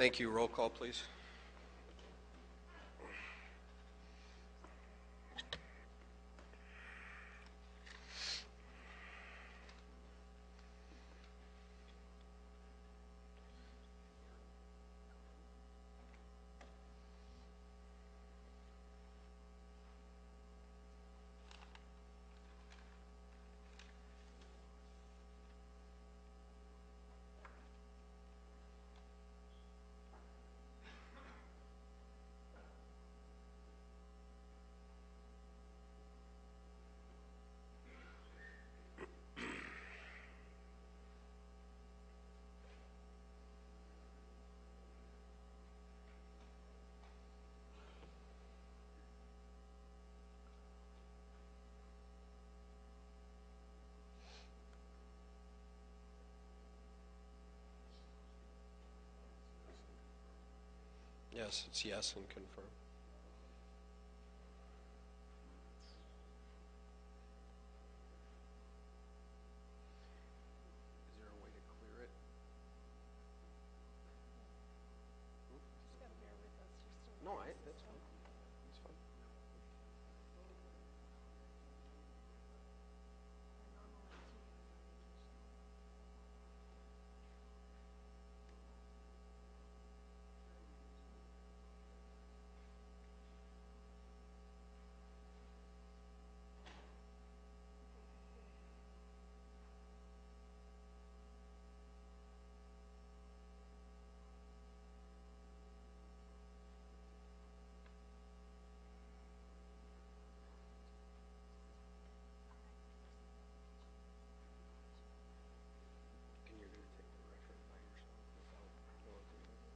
Thank you. Roll call, please. Yes, it's yes and confirm. Is there a way to clear it? Just gotta bear with us. You're still No, in the that's system. fine. That's fine. Our normal IT is on vacation. And you're going to take the record by yourself without going through it?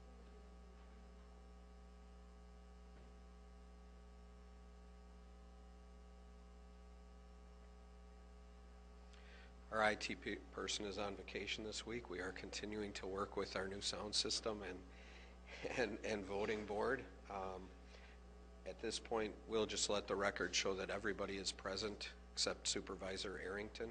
Our IT person is on vacation this week. We are continuing to work with our new sound system and voting board. At this point, we'll just let the record show that everybody is present except Supervisor Arrington. Okay.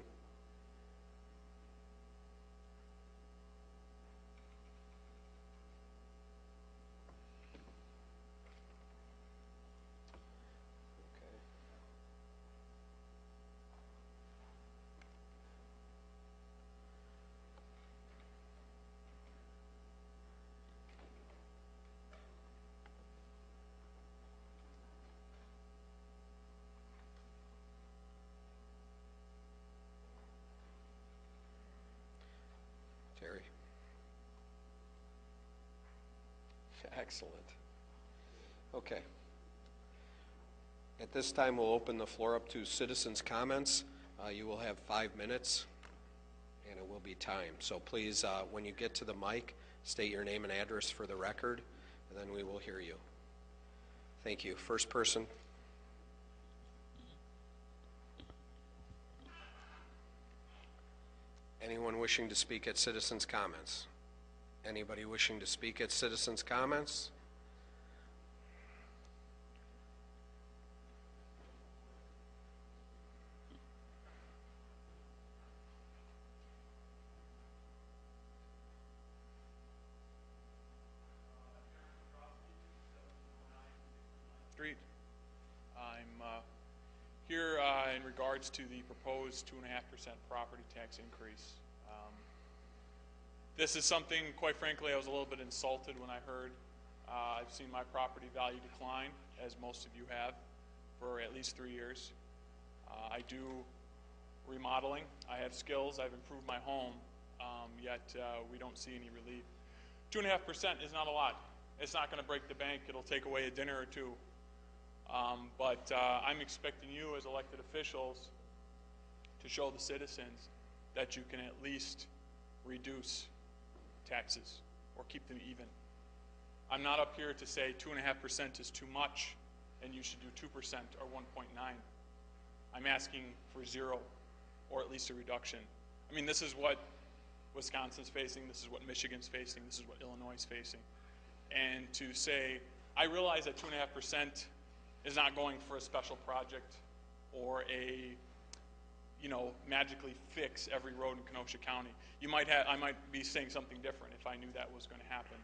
Terry. Excellent. Okay. At this time, we'll open the floor up to citizens' comments. You will have 5 minutes, and it will be timed. So please, when you get to the mic, state your name and address for the record, and then we will hear you. Thank you. First person. Anyone wishing to speak at citizens' comments? Anybody wishing to speak at citizens' comments? Street. I'm here in regards to the proposed 2.5% property tax increase. This is something, quite frankly, I was a little bit insulted when I heard. I've seen my property value decline, as most of you have, for at least 3 years. I do remodeling. I have skills. I've improved my home, yet we don't see any relief. 2.5% is not a lot. It's not going to break the bank. It'll take away a dinner or two. But I'm expecting you as elected officials to show the citizens that you can at least reduce taxes or keep them even. I'm not up here to say 2.5% is too much and you should do 2% or 1.9. I'm asking for 0 or at least a reduction. I mean, this is what Wisconsin's facing, this is what Michigan's facing, this is what Illinois is facing. And to say, I realize that 2.5% is not going for a special project or a, magically fix every road in Kenosha County. I might be saying something different if I knew that was going to happen.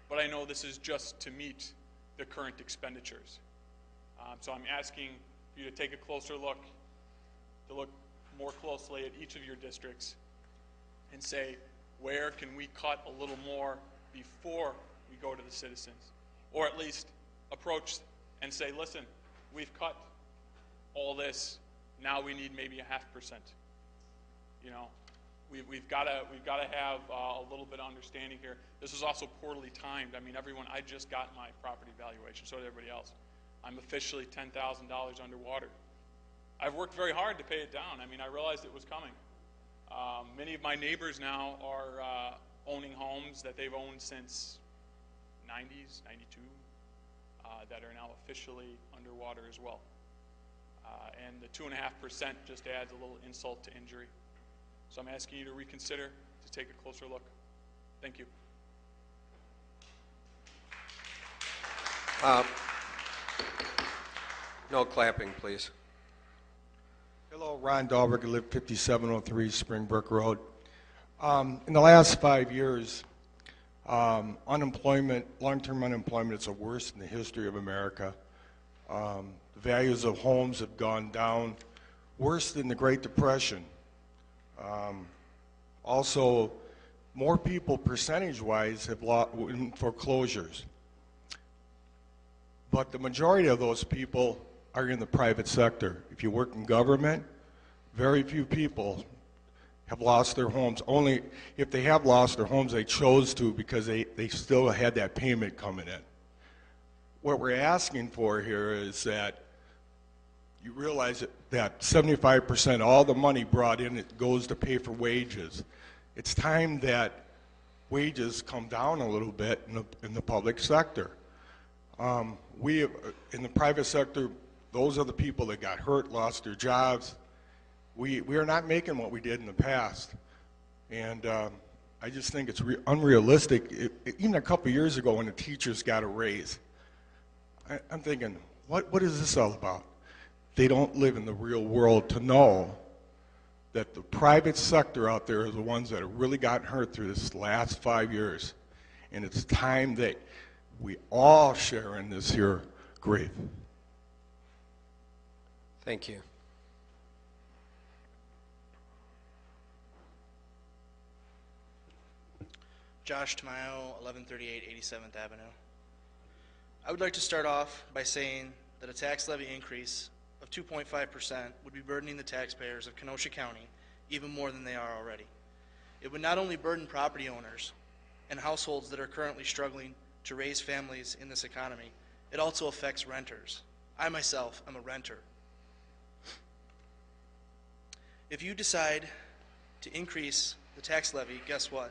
but I know this is just to meet the current expenditures. So I'm asking you to take a closer look, to look more closely at each of your districts and say, where can we cut a little more before we go to the citizens? Or at least approach and say, listen, we've cut all this, now we need maybe 0.5%. You know, we've got to have a little bit of understanding here. This was also poorly timed. I mean, I just got my property valuation, so did everybody else. I'm officially $10,000 underwater. I've worked very hard to pay it down. I mean, I realized it was coming. Many of my neighbors now are owning homes that they've owned since 90s, 92, that are now officially underwater as well. And the 2.5% just adds a little insult to injury. So I'm asking you to reconsider, to take a closer look. Thank you. No clapping, please. Hello, Ron Dahlberg. I live 5703 Springbrook Road. In the last 5 years, unemployment, long-term unemployment is the worst in the history of America. The values of homes have gone down, worse than the Great Depression. Also, more people percentage-wise have in foreclosures. But the majority of those people are in the private sector. If you work in government, very few people have lost their homes. Only if they have lost their homes, they chose to because they still had that payment coming in. What we're asking for here is that you realize that 75% of all the money brought in, it goes to pay for wages. It's time that wages come down a little bit in the public sector. We, in the private sector, those are the people that got hurt, lost their jobs. We are not making what we did in the past. And I just think it's unrealistic. Even a couple years ago when the teachers got a raise, I'm thinking, what is this all about? They don't live in the real world to know that the private sector out there are the ones that have really gotten hurt through this last 5 years. And it's time that we all share in this here grief. Thank you. Josh Tamayo, 1138 87th Avenue. I would like to start off by saying that a tax levy increase of 2.5% would be burdening the taxpayers of Kenosha County even more than they are already. It would not only burden property owners and households that are currently struggling to raise families in this economy, it also affects renters. I myself am a renter. If you decide to increase the tax levy, guess what?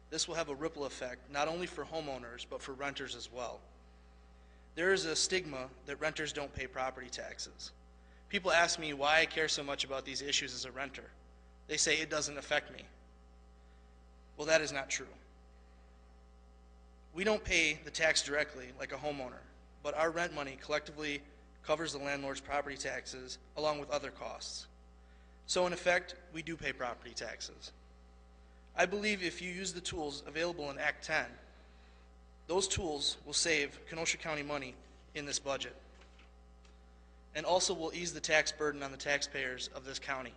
This will have a ripple effect not only for homeowners but for renters as well. There is a stigma that renters don't pay property taxes. People ask me why I care so much about these issues as a renter. They say it doesn't affect me. Well, that is not true. We don't pay the tax directly like a homeowner, but our rent money collectively covers the landlord's property taxes along with other costs. So in effect, we do pay property taxes. I believe if you use the tools available in Act 10, those tools will save Kenosha County money in this budget and also will ease the tax burden on the taxpayers of this county.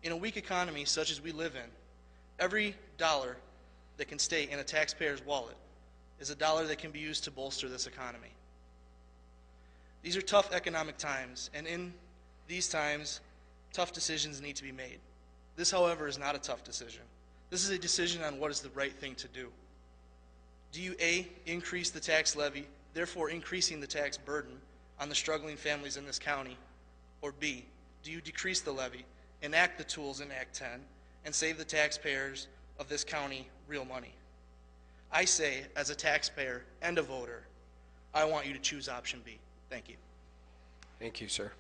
In a weak economy such as we live in, every dollar that can stay in a taxpayer's wallet is a dollar that can be used to bolster this economy. These are tough economic times, and in these times, tough decisions need to be made. This, however, is not a tough decision. This is a decision on what is the right thing to do. Do you A, increase the tax levy, therefore increasing the tax burden on the struggling families in this county, or B, do you decrease the levy, enact the tools in Act 10, and save the taxpayers of this county real money? I say, as a taxpayer and a voter, I want you to choose option B. Thank you. Thank you, sir.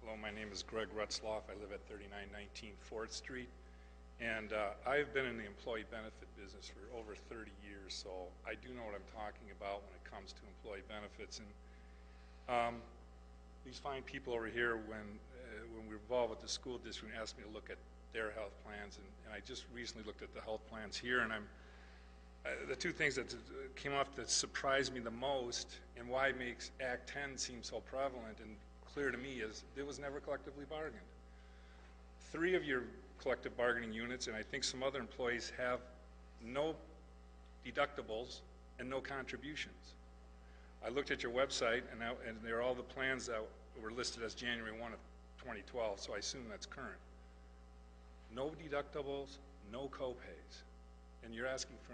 Hello, my name is Greg Retzloff. I live at 3919 4th Street. And I've been in the employee benefit business for over 30 years, so I do know what I'm talking about when it comes to employee benefits. And these fine people over here, when we're involved with the school district, asked me to look at their health plans, and I just recently looked at the health plans here, and the two things that came off that surprised me the most, and why it makes Act 10 seem so prevalent and clear to me, is it was never collectively bargained. 3 of your collective bargaining units, and I think some other employees, have no deductibles and no contributions. I looked at your website, and there are all the plans that were listed as January 1 of 2012, so I assume that's current. No deductibles, no co-pays, and you're asking for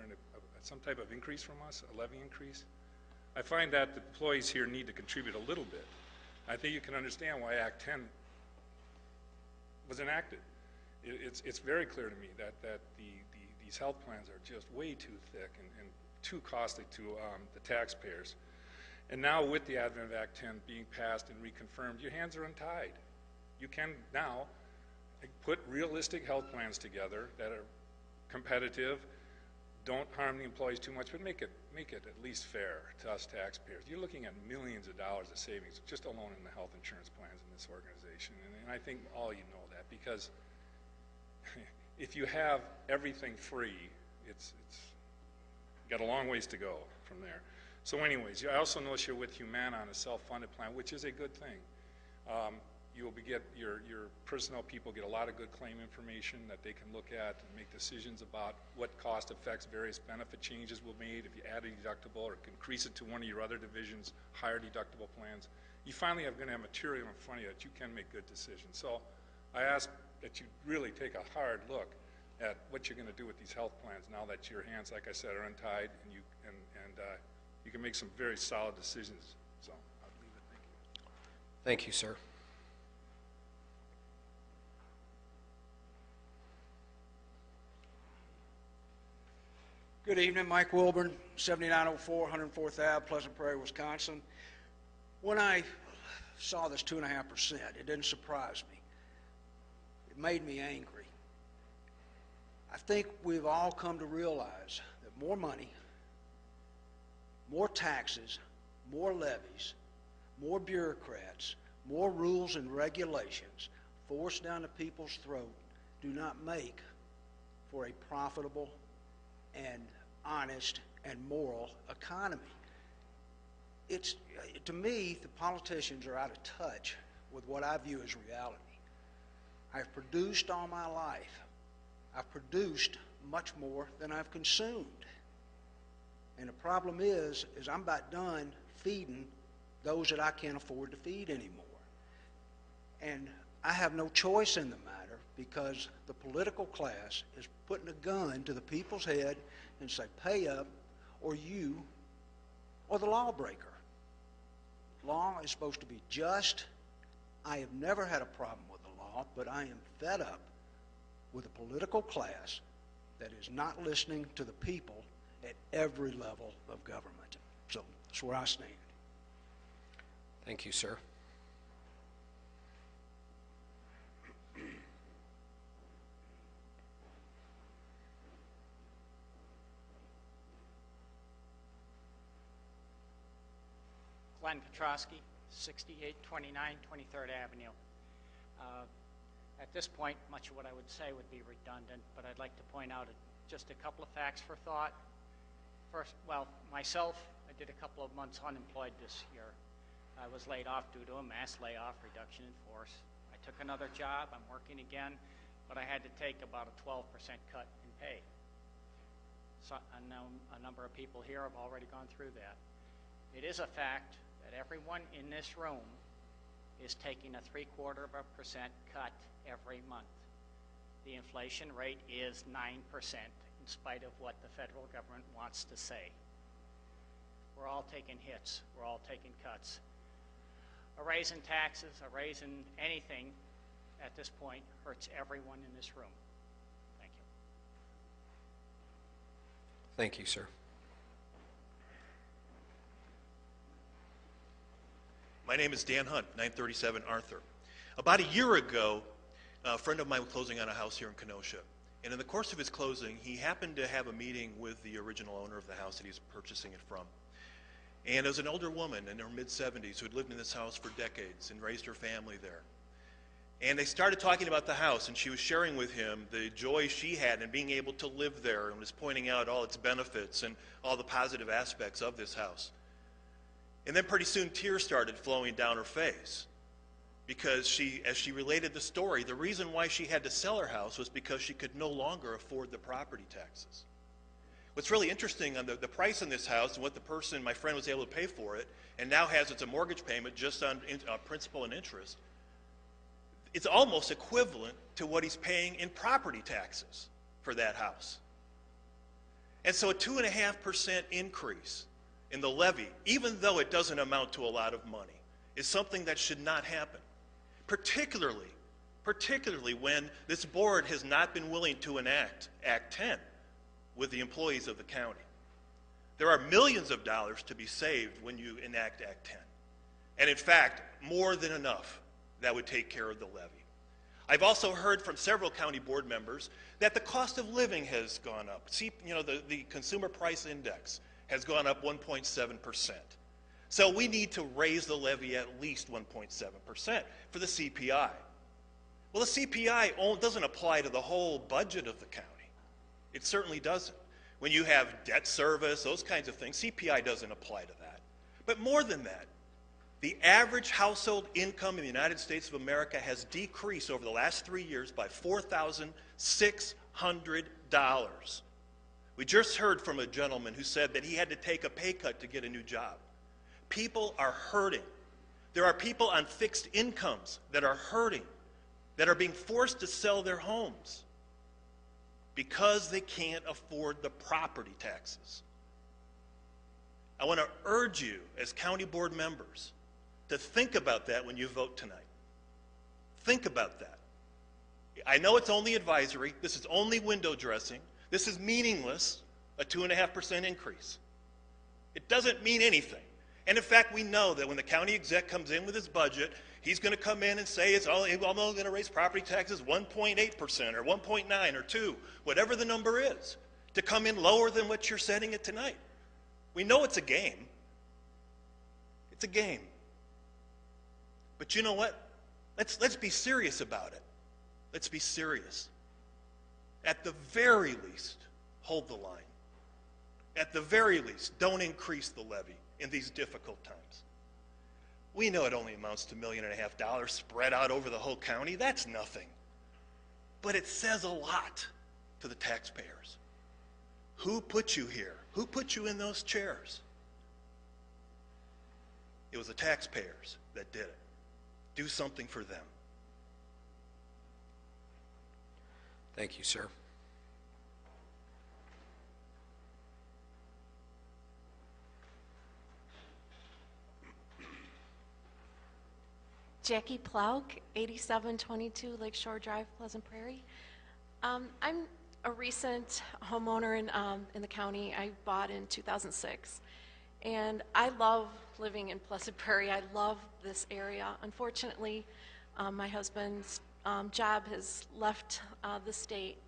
some type of increase from us, a levy increase? I find that the employees here need to contribute a little bit. I think you can understand why Act 10 was enacted. It's very clear to me that these health plans are just way too thick and too costly to the taxpayers. And now with the advent of Act 10 being passed and reconfirmed, your hands are untied. You can now put realistic health plans together that are competitive, don't harm the employees too much, but make it at least fair to us taxpayers. You're looking at millions of dollars of savings just alone in the health insurance plans in this organization, and I think all you know that, because if you have everything free, it's got a long ways to go from there. So anyways, I also notice you're with Humana on a self-funded plan, which is a good thing. Your personnel people get a lot of good claim information that they can look at and make decisions about what cost effects various benefit changes will be made if you add a deductible or increase it to one of your other divisions, higher deductible plans. You finally are going to have material in front of you that you can make good decisions. So I ask that you really take a hard look at what you're going to do with these health plans now that your hands, like I said, are untied, and you can make some very solid decisions. So I'll leave it. Thank you. Thank you, sir. Good evening, Mike Wilburn, 7904 104th Ave, Pleasant Prairie, Wisconsin. When I saw this 2.5%, it didn't surprise me. It made me angry. I think we've all come to realize that more money, more taxes, more levies, more bureaucrats, more rules and regulations forced down the people's throat do not make for a profitable and honest and moral economy. To me, the politicians are out of touch with what I view as reality. I've produced all my life. I've produced much more than I've consumed. And the problem is I'm about done feeding those that I can't afford to feed anymore. And I have no choice in the matter, because the political class is putting a gun to the people's head and say, pay up, or you, or the lawbreaker. Law is supposed to be just. I have never had a problem with the law, but I am fed up with a political class that is not listening to the people at every level of government. So that's where I stand. Thank you, sir. Glenn Petrosky, 6829 23rd Avenue. At this point, much of what I would say would be redundant, but I'd like to point out just a couple of facts for thought. First, well, myself, I did a couple of months unemployed this year. I was laid off due to a mass layoff, reduction in force. I took another job, I'm working again, but I had to take about a 12% cut in pay. So I know a number of people here have already gone through that. It is a fact that everyone in this room is taking a 0.75% cut every month. The inflation rate is 9%, in spite of what the federal government wants to say. We're all taking hits. We're all taking cuts. A raise in taxes, a raise in anything at this point hurts everyone in this room. Thank you. Thank you, sir. My name is Dan Hunt, 937 Arthur. About a year ago, a friend of mine was closing on a house here in Kenosha. And in the course of his closing, he happened to have a meeting with the original owner of the house that he's purchasing it from. And it was an older woman in her mid-70s who had lived in this house for decades and raised her family there. And they started talking about the house, and she was sharing with him the joy she had in being able to live there, and was pointing out all its benefits and all the positive aspects of this house. And then pretty soon tears started flowing down her face, because as she related the story, the reason why she had to sell her house was because she could no longer afford the property taxes. What's really interesting on the price on this house and what my friend was able to pay for it, and now has it's a mortgage payment just on principal and interest, it's almost equivalent to what he's paying in property taxes for that house. And so a 2.5% increase in the levy, even though it doesn't amount to a lot of money, is something that should not happen. Particularly when this board has not been willing to enact Act 10 with the employees of the county. There are millions of dollars to be saved when you enact Act 10. And in fact, more than enough that would take care of the levy. I've also heard from several county board members that the cost of living has gone up. See, the Consumer Price Index has gone up 1.7%. So we need to raise the levy at least 1.7% for the CPI. Well, the CPI doesn't apply to the whole budget of the county. It certainly doesn't. When you have debt service, those kinds of things, CPI doesn't apply to that. But more than that, the average household income in the United States of America has decreased over the last 3 years by $4,600. We just heard from a gentleman who said that he had to take a pay cut to get a new job. People are hurting. There are people on fixed incomes that are hurting, that are being forced to sell their homes because they can't afford the property taxes. I want to urge you as county board members to think about that when you vote tonight. Think about that. I know it's only advisory. This is only window dressing. This is meaningless, a 2.5% increase. It doesn't mean anything. And in fact, we know that when the county exec comes in with his budget, he's going to come in and say I'm only going to raise property taxes 1.8% or 1.9 or 2, whatever the number is, to come in lower than what you're setting it tonight. We know it's a game. It's a game. But you know what? Let's be serious about it. Let's be serious. At the very least, hold the line. At the very least, don't increase the levy in these difficult times. We know it only amounts to $1.5 million spread out over the whole county. That's nothing. But it says a lot to the taxpayers. Who put you here? Who put you in those chairs? It was the taxpayers that did it. Do something for them. Thank you, sir. Jackie Plauk, 8722 Lakeshore Drive, Pleasant Prairie. I'm a recent homeowner in the county. I bought in 2006. And I love living in Pleasant Prairie. I love this area. Unfortunately, my husband's job has left the state.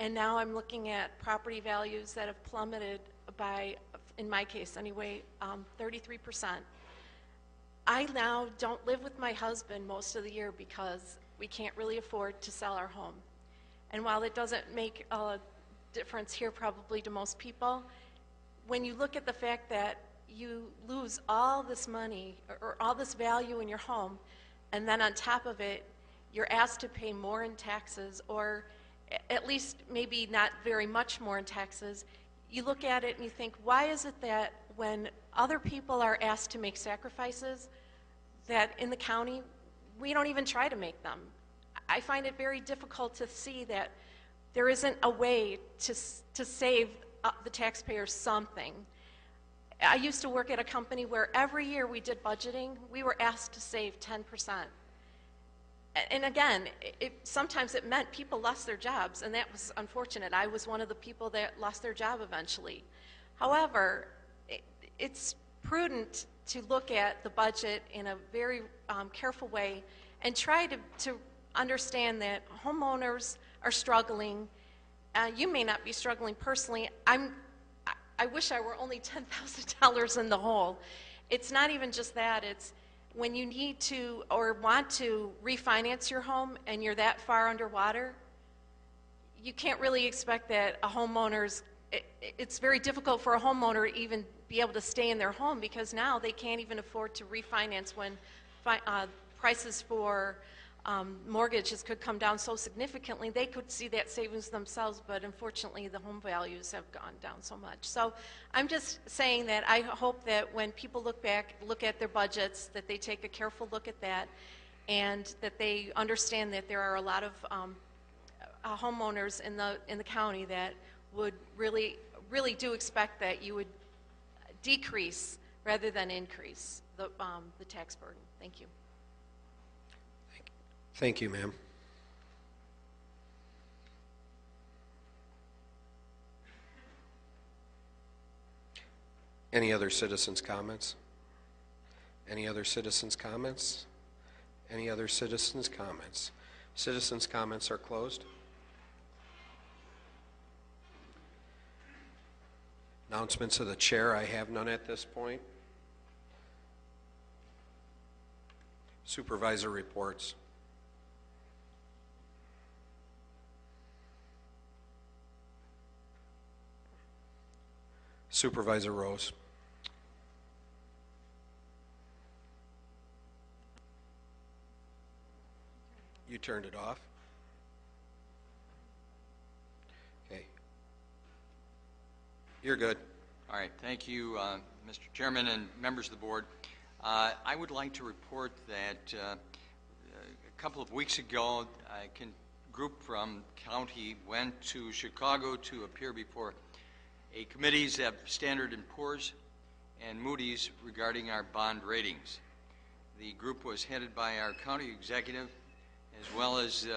And now I'm looking at property values that have plummeted by, in my case anyway, 33%. I now don't live with my husband most of the year because we can't really afford to sell our home. And while it doesn't make a difference here probably to most people, when you look at the fact that you lose all this money or all this value in your home, and then on top of it, you're asked to pay more in taxes, or at least maybe not very much more in taxes, you look at it and you think, why is it that when other people are asked to make sacrifices, that in the county, we don't even try to make them? I find it very difficult to see that there isn't a way to save the taxpayers something. I used to work at a company where every year we did budgeting, we were asked to save 10%. And again, sometimes it meant people lost their jobs, and that was unfortunate. I was one of the people that lost their job eventually. However, it's prudent to look at the budget in a very careful way and try to understand that homeowners are struggling. You may not be struggling personally. I wish I were only $10,000 in the hole. It's not even just that, it's when you need to or want to refinance your home and you're that far underwater, you can't really expect that a homeowner's, it's very difficult for a homeowner to even be able to stay in their home because now they can't even afford to refinance when prices for mortgages could come down so significantly. They could see that savings themselves, but unfortunately the home values have gone down so much. So I'm just saying that I hope that when people look at their budgets, that they take a careful look at that and that they understand that there are a lot of homeowners in the county that would really do expect that you would decrease rather than increase the tax burden. Thank you. Thank you, ma'am. Any other citizens' comments? Any other citizens' comments? Any other citizens' comments? Citizens' comments are closed. Announcements of the chair, I have none at this point. Supervisor reports. Supervisor Rose. You turned it off? Okay. You're good. All right. Thank you, Mr. Chairman and members of the board. I would like to report that a couple of weeks ago, a group from county went to Chicago to appear before a committees of Standard & Poor's and Moody's regarding our bond ratings. The group was headed by our county executive as well as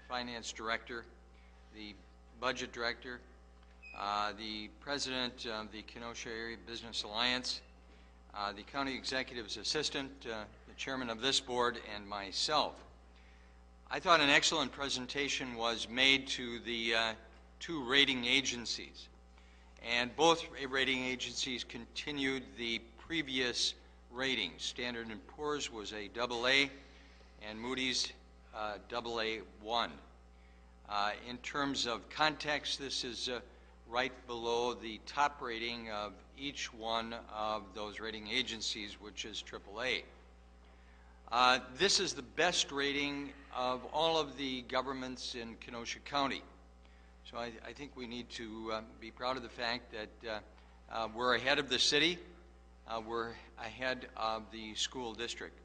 finance director, the budget director, the president of the Kenosha Area Business Alliance, the county executive's assistant, the chairman of this board, and myself. I thought an excellent presentation was made to the two rating agencies. And both rating agencies continued the previous ratings. Standard & Poor's was a AA, and Moody's AA1. In terms of context, this is right below the top rating of each one of those rating agencies, which is AAA. This is the best rating of all of the governments in Kenosha County. So I think we need to be proud of the fact that we're ahead of the city, we're ahead of the school district.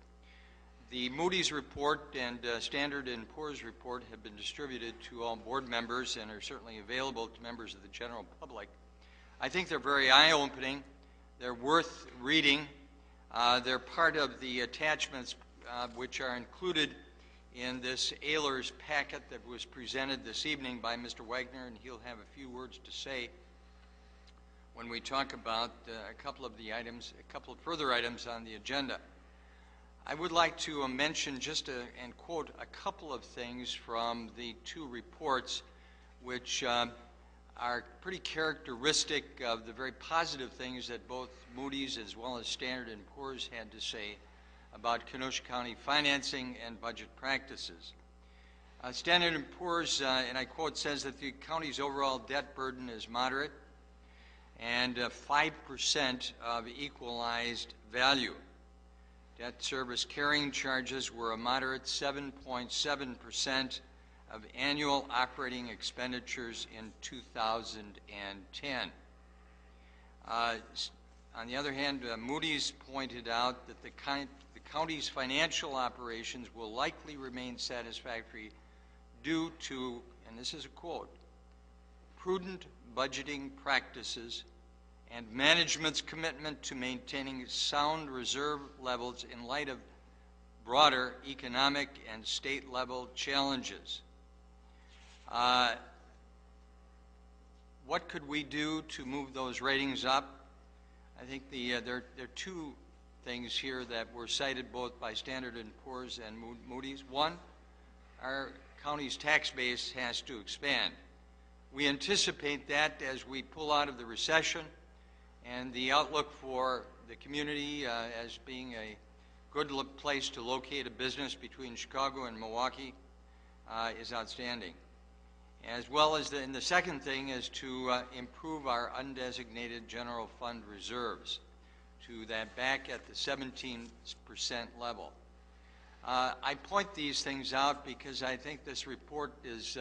The Moody's report and Standard & Poor's report have been distributed to all board members and are certainly available to members of the general public. I think they're very eye-opening. They're worth reading. They're part of the attachments which are included in this Ehlers packet that was presented this evening by Mr. Wagner, and he'll have a few words to say when we talk about a couple of further items on the agenda. I would like to mention and quote a couple of things from the two reports which are pretty characteristic of the very positive things that both Moody's as well as Standard & Poor's had to say about Kenosha County financing and budget practices. Standard & Poor's, and I quote, says that the county's overall debt burden is moderate and 5% of equalized value. Debt service carrying charges were a moderate 7.7% of annual operating expenditures in 2010. On the other hand, Moody's pointed out that the county's financial operations will likely remain satisfactory due to, and this is a quote, prudent budgeting practices and management's commitment to maintaining sound reserve levels in light of broader economic and state level challenges. What could we do to move those ratings up? I think there are two things here that were cited both by Standard & Poor's and Moody's. One, our county's tax base has to expand. We anticipate that as we pull out of the recession and the outlook for the community as being a good place to locate a business between Chicago and Milwaukee is outstanding. As well as and the second thing is to improve our undesignated general fund reserves to that back at the 17% level. I point these things out because I think this report is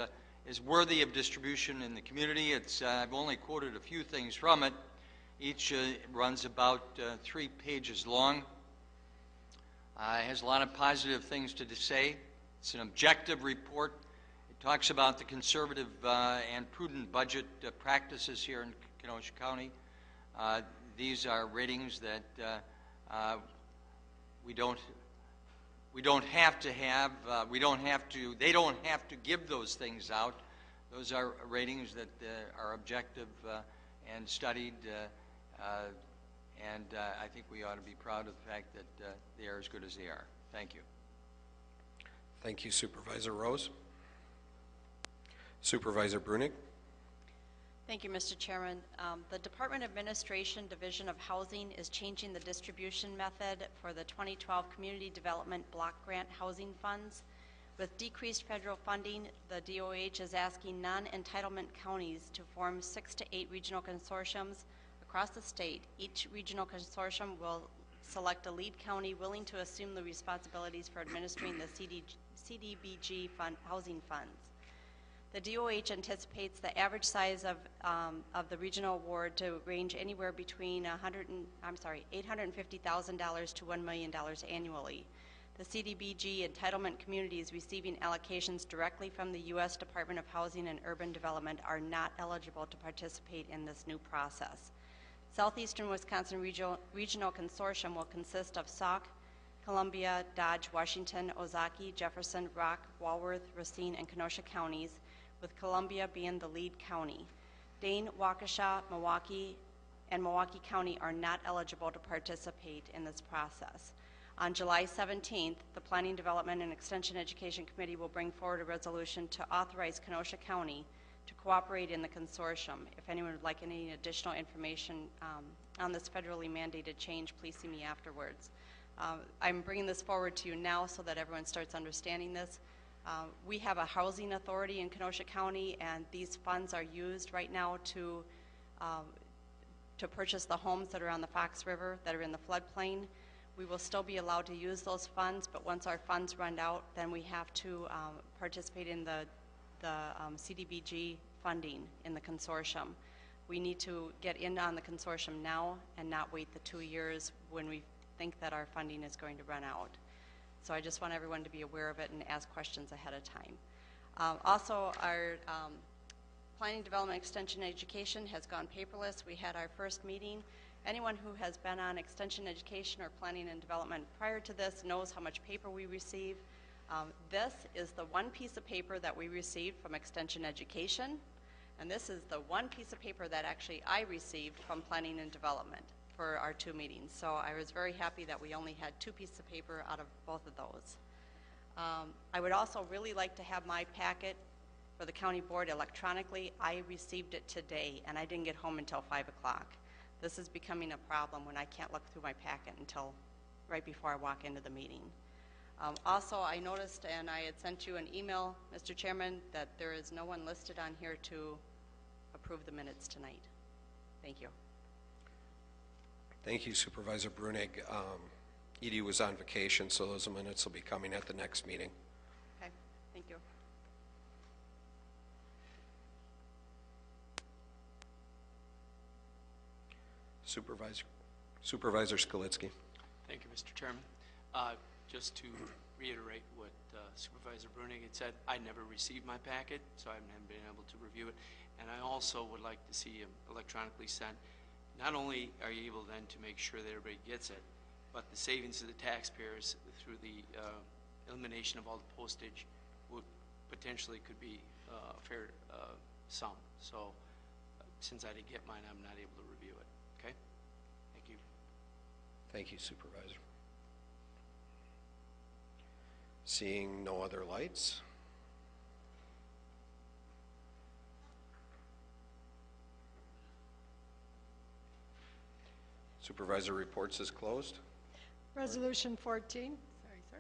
worthy of distribution in the community. I've only quoted a few things from it. Each runs about 3 pages long. It has a lot of positive things to say. It's an objective report. It talks about the conservative and prudent budget practices here in Kenosha County. These are ratings that we don't have to have. They don't have to give those things out. Those are ratings that are objective and studied, and I think we ought to be proud of the fact that they are as good as they are. Thank you. Thank you, Supervisor Rose. Supervisor Brunig. Thank you, Mr. Chairman. The Department Administration Division of Housing is changing the distribution method for the 2012 Community Development Block Grant Housing Funds. With decreased federal funding, the DOH is asking non-entitlement counties to form 6 to 8 regional consortiums across the state. Each regional consortium will select a lead county willing to assume the responsibilities for administering the CDBG housing funds. The DOH anticipates the average size of the regional award to range anywhere between $850,000 to $1 million annually. The CDBG entitlement communities receiving allocations directly from the U.S. Department of Housing and Urban Development are not eligible to participate in this new process. Southeastern Wisconsin Regional Consortium will consist of Sauk, Columbia, Dodge, Washington, Ozaki, Jefferson, Rock, Walworth, Racine, and Kenosha counties, with Columbia being the lead county. Dane, Waukesha, Milwaukee, and Milwaukee County are not eligible to participate in this process. On July 17th, the Planning, Development, and Extension Education Committee will bring forward a resolution to authorize Kenosha County to cooperate in the consortium. If anyone would like any additional information on this federally mandated change, please see me afterwards. I'm bringing this forward to you now so that everyone starts understanding this. We have a housing authority in Kenosha County, and these funds are used right now to purchase the homes that are on the Fox River that are in the floodplain. We will still be allowed to use those funds, but once our funds run out, then we have to participate in the CDBG funding in the consortium. We need to get in on the consortium now and not wait the 2 years when we think that our funding is going to run out. So I just want everyone to be aware of it and ask questions ahead of time. Also, our Planning, Development, Extension, Education has gone paperless. We had our first meeting. Anyone who has been on Extension Education or Planning and Development prior to this knows how much paper we receive. This is the one piece of paper that we received from Extension Education, and this is the one piece of paper that actually I received from Planning and Development for our 2 meetings. So I was very happy that we only had 2 pieces of paper out of both of those. I would also really like to have my packet for the county board electronically. I received it today, and I didn't get home until 5 o'clock. This is becoming a problem when I can't look through my packet until right before I walk into the meeting. Also, I noticed, and I had sent you an email, Mr. Chairman, that there is no one listed on here to approve the minutes tonight. Thank you. Thank you, Supervisor Brunig. Edie was on vacation, so those minutes will be coming at the next meeting. Okay, thank you. Supervisor Skalitsky. Thank you, Mr. Chairman. Just to reiterate what Supervisor Brunig had said, I never received my packet, so I haven't been able to review it. And I also would like to see them electronically sent. Not only are you able then to make sure that everybody gets it, but the savings to the taxpayers through the elimination of all the postage would potentially could be a fair sum. So since I didn't get mine, I'm not able to review it. Okay? Thank you. Thank you, Supervisor. Seeing no other lights. Supervisor reports is closed. Resolution 14, sorry, sir.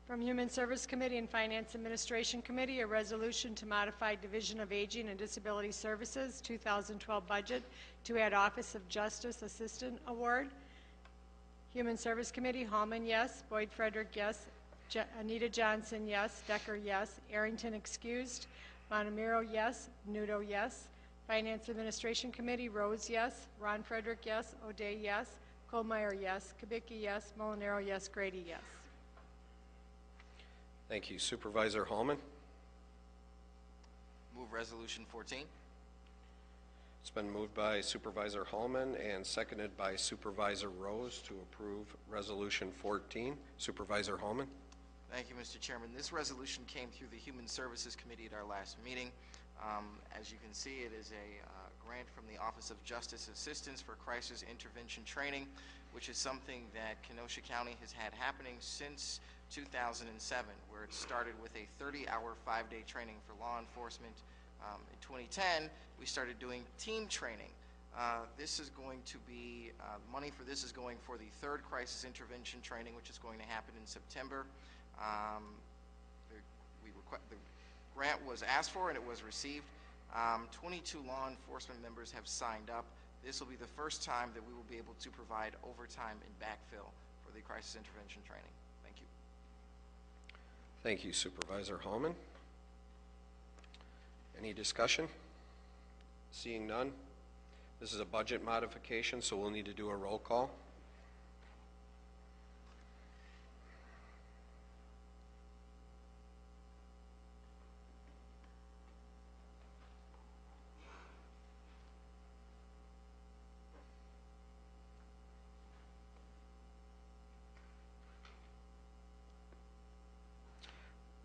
From Human Service Committee and Finance Administration Committee, a resolution to modify Division of Aging and Disability Services 2012 budget to add Office of Justice Assistant Award. Human Service Committee, Hallman, yes. Boyd Frederick, yes. Anita Johnson, yes. Decker, yes. Arrington, excused. Montemiro, yes. Nudo, yes. Finance Administration Committee, Rose, yes. Ron Frederick, yes. O'Day, yes. Kohlmeyer, yes. Kubicki, yes. Molinaro, yes. Grady, yes. Thank you. Supervisor Hallman. Move Resolution 14. It's been moved by Supervisor Hallman and seconded by Supervisor Rose to approve Resolution 14. Supervisor Hallman. Thank you, Mr. Chairman. This resolution came through the Human Services Committee at our last meeting. As you can see, it is a grant from the Office of Justice Assistance for Crisis Intervention Training, which is something that Kenosha County has had happening since 2007, where it started with a 30-hour, 5-day training for law enforcement. In 2010, we started doing team training. This is going to be, money for this is going for the 3rd crisis intervention training, which is going to happen in September. The grant was asked for and it was received. 22 law enforcement members have signed up. This will be the first time that we will be able to provide overtime and backfill for the crisis intervention training. Thank you. Thank you, Supervisor Hallman. Any discussion? Seeing none. This is a budget modification, so we'll need to do a roll call.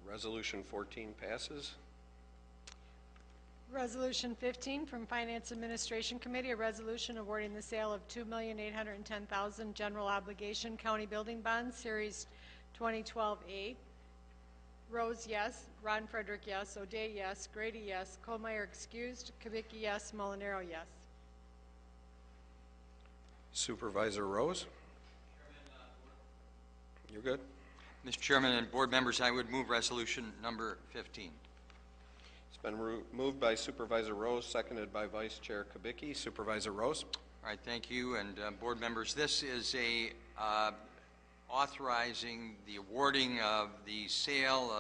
Resolution 14 passes. Resolution 15 from Finance Administration Committee, a resolution awarding the sale of $2,810,000 general obligation county building bonds, Series 2012A. Rose, yes. Ron Frederick, yes. O'Day, yes. Grady, yes. Kohlmeyer, excused. Kubicki, yes. Molinaro, yes. Supervisor Rose. You're good. Mr. Chairman and board members, I would move resolution number 15. It's been moved by Supervisor Rose, seconded by Vice Chair Kubicki. Supervisor Rose. All right, thank you. And board members, this is a authorizing the awarding of the sale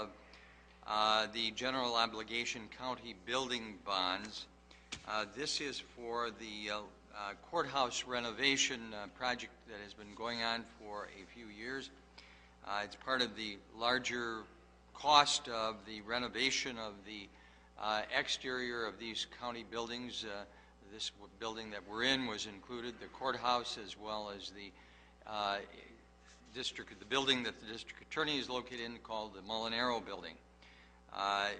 of the general obligation county building bonds. This is for the courthouse renovation project that has been going on for a few years. It's part of the larger cost of the renovation of the exterior of these county buildings. This building that we're in was included, the courthouse, as well as the the building that the district attorney is located in, called the Molinaro building. As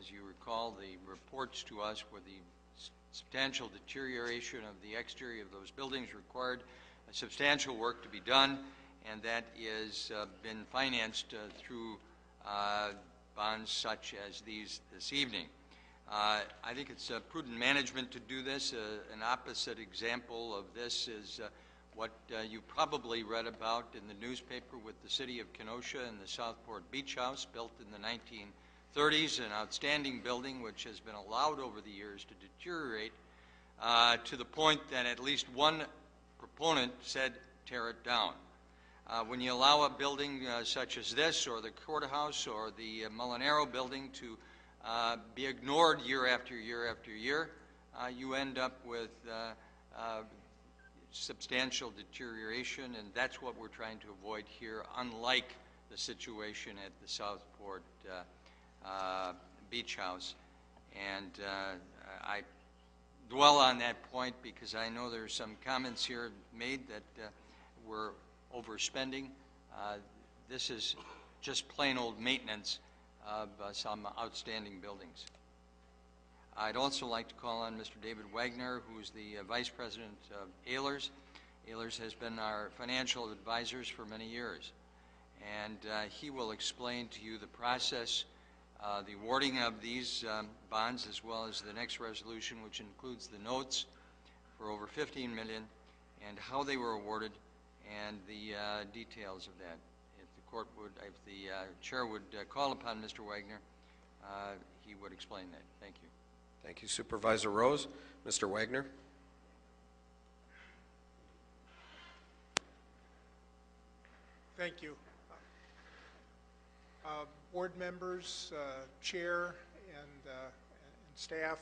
you recall, the reports to us were the substantial deterioration of the exterior of those buildings required substantial work to be done, and that is been financed through bonds such as these this evening. I think it's prudent management to do this. An opposite example of this is what you probably read about in the newspaper with the city of Kenosha and the Southport Beach House, built in the 1930s, an outstanding building which has been allowed over the years to deteriorate to the point that at least one proponent said, tear it down. When you allow a building such as this, or the courthouse, or the Molinaro building to be ignored year after year after year, you end up with substantial deterioration, and that's what we're trying to avoid here, unlike the situation at the Southport Beach House. And I dwell on that point because I know there's some comments here made that we're overspending. This is just plain old maintenance of some outstanding buildings. I'd also like to call on Mr. David Wagner, who's the Vice President of Ehlers. Ehlers has been our financial advisors for many years, and he will explain to you the process, the awarding of these bonds, as well as the next resolution, which includes the notes for over $15 million, and how they were awarded, and the details of that. If the chair would call upon Mr. Wagner, he would explain that. Thank you. Thank you, Supervisor Rose. Mr. Wagner? Thank you. Board members, chair, and staff,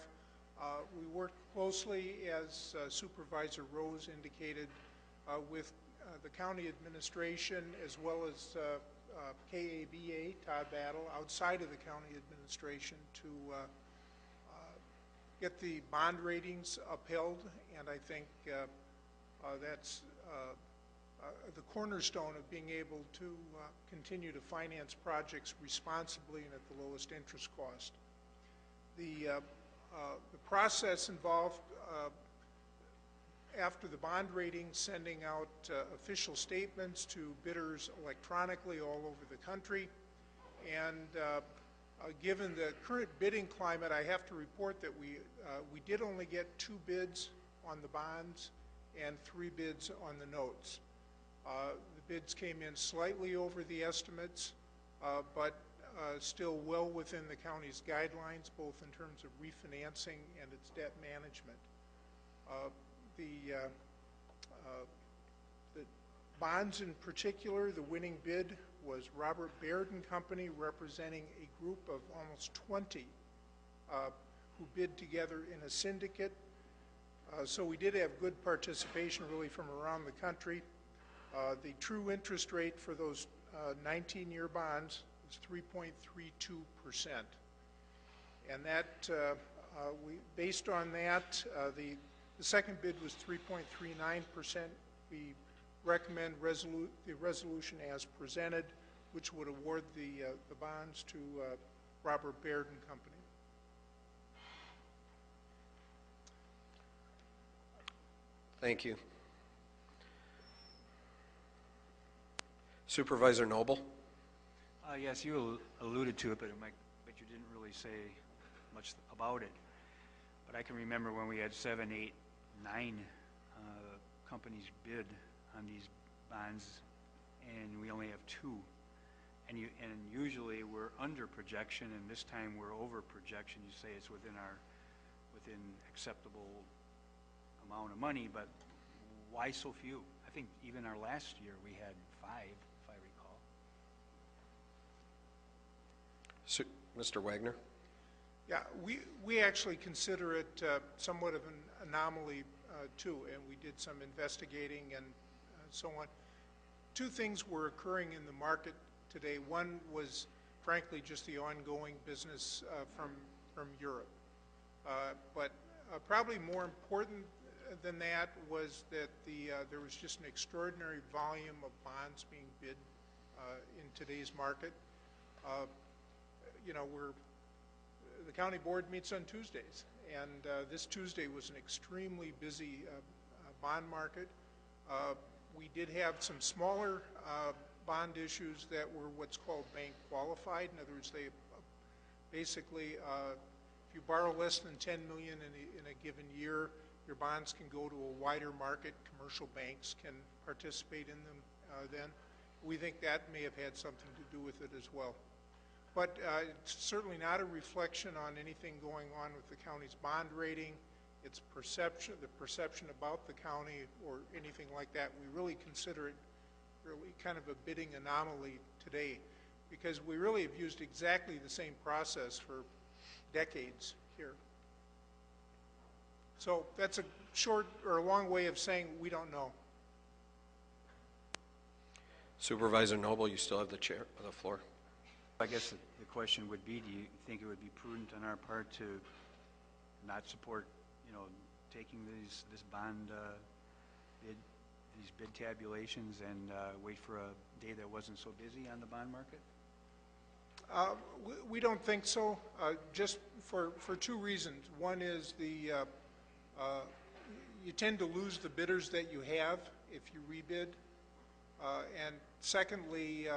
we worked closely, as Supervisor Rose indicated, with the county administration as well as KABA, Todd Battle, outside of the county administration to get the bond ratings upheld, and I think that's the cornerstone of being able to continue to finance projects responsibly and at the lowest interest cost. The process involved, after the bond rating, sending out official statements to bidders electronically all over the country. And given the current bidding climate, I have to report that we did only get 2 bids on the bonds and 3 bids on the notes. The bids came in slightly over the estimates, but still well within the county's guidelines, both in terms of refinancing and its debt management. The bonds in particular, the winning bid was Robert Baird and Company, representing a group of almost 20 who bid together in a syndicate. So we did have good participation really from around the country. The true interest rate for those 19-year bonds is 3.32%. And that, based on that, the second bid was 3.39%. We recommend the resolution as presented, which would award the bonds to Robert Baird and Company. Thank you. Supervisor Noble? Yes, you alluded to it, but you didn't really say much about it. But I can remember when we had 7, 8, 9 companies bid on these bonds, and we only have 2. And usually we're under projection, and this time we're over projection. You say it's within acceptable amount of money, but why so few? I think even our last year we had 5, if I recall. Mr. Wagner? Yeah, we actually consider it somewhat of an anomaly too, and we did some investigating and so on. 2 things were occurring in the market today. One was, frankly, just the ongoing business from Europe. But probably more important than that was that there was just an extraordinary volume of bonds being bid in today's market. You know, the county board meets on Tuesdays, and this Tuesday was an extremely busy bond market. We did have some smaller bond issues that were what's called bank qualified. In other words, they basically, if you borrow less than $10 million in a given year, your bonds can go to a wider market. Commercial banks can participate in them then. We think that may have had something to do with it as well. But it's certainly not a reflection on anything going on with the county's bond rating. It's perception, the perception about the county or anything like that. We really consider it really kind of a bidding anomaly today, because we really have used exactly the same process for decades here. So that's a short or a long way of saying we don't know. Supervisor Noble, you still have the floor. I guess the question would be, do you think it would be prudent on our part to not support, taking this bond bid, these bid tabulations, and wait for a day that wasn't so busy on the bond market? We don't think so, just for 2 reasons. One is you tend to lose the bidders that you have if you rebid. And secondly,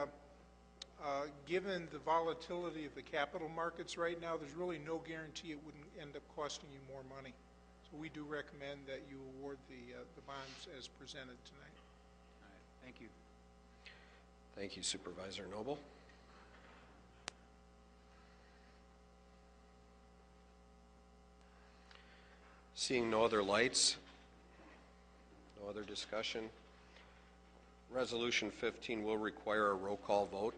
given the volatility of the capital markets right now, there's really no guarantee it wouldn't end up costing you more money. So we do recommend that you award the bonds as presented tonight. All right, thank you. Thank you, Supervisor Noble. Seeing no other lights, no other discussion, Resolution 15 will require a roll call vote.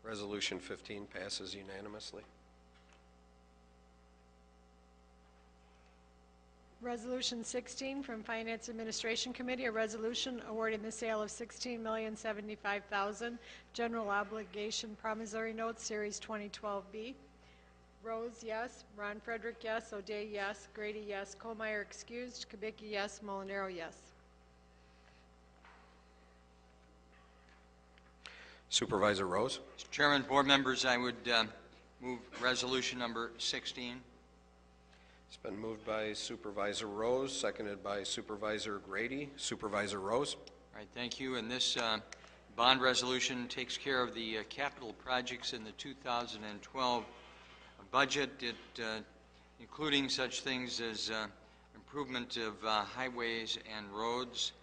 Resolution 15 passes unanimously. Resolution 16 from Finance Administration Committee, a resolution awarding the sale of $16,075,000 general obligation promissory notes, Series 2012B. Rose, yes. Ron Frederick, yes. O'Day, yes. Grady, yes. Colmeyer, excused. Kubicki, yes. Molinaro, yes. Supervisor Rose. Mr. Chairman, board members, I would move resolution number 16. It's been moved by Supervisor Rose, seconded by Supervisor Grady. Supervisor Rose. All right, thank you. And this bond resolution takes care of the capital projects in the 2012 budget, including such things as improvement of highways and roads,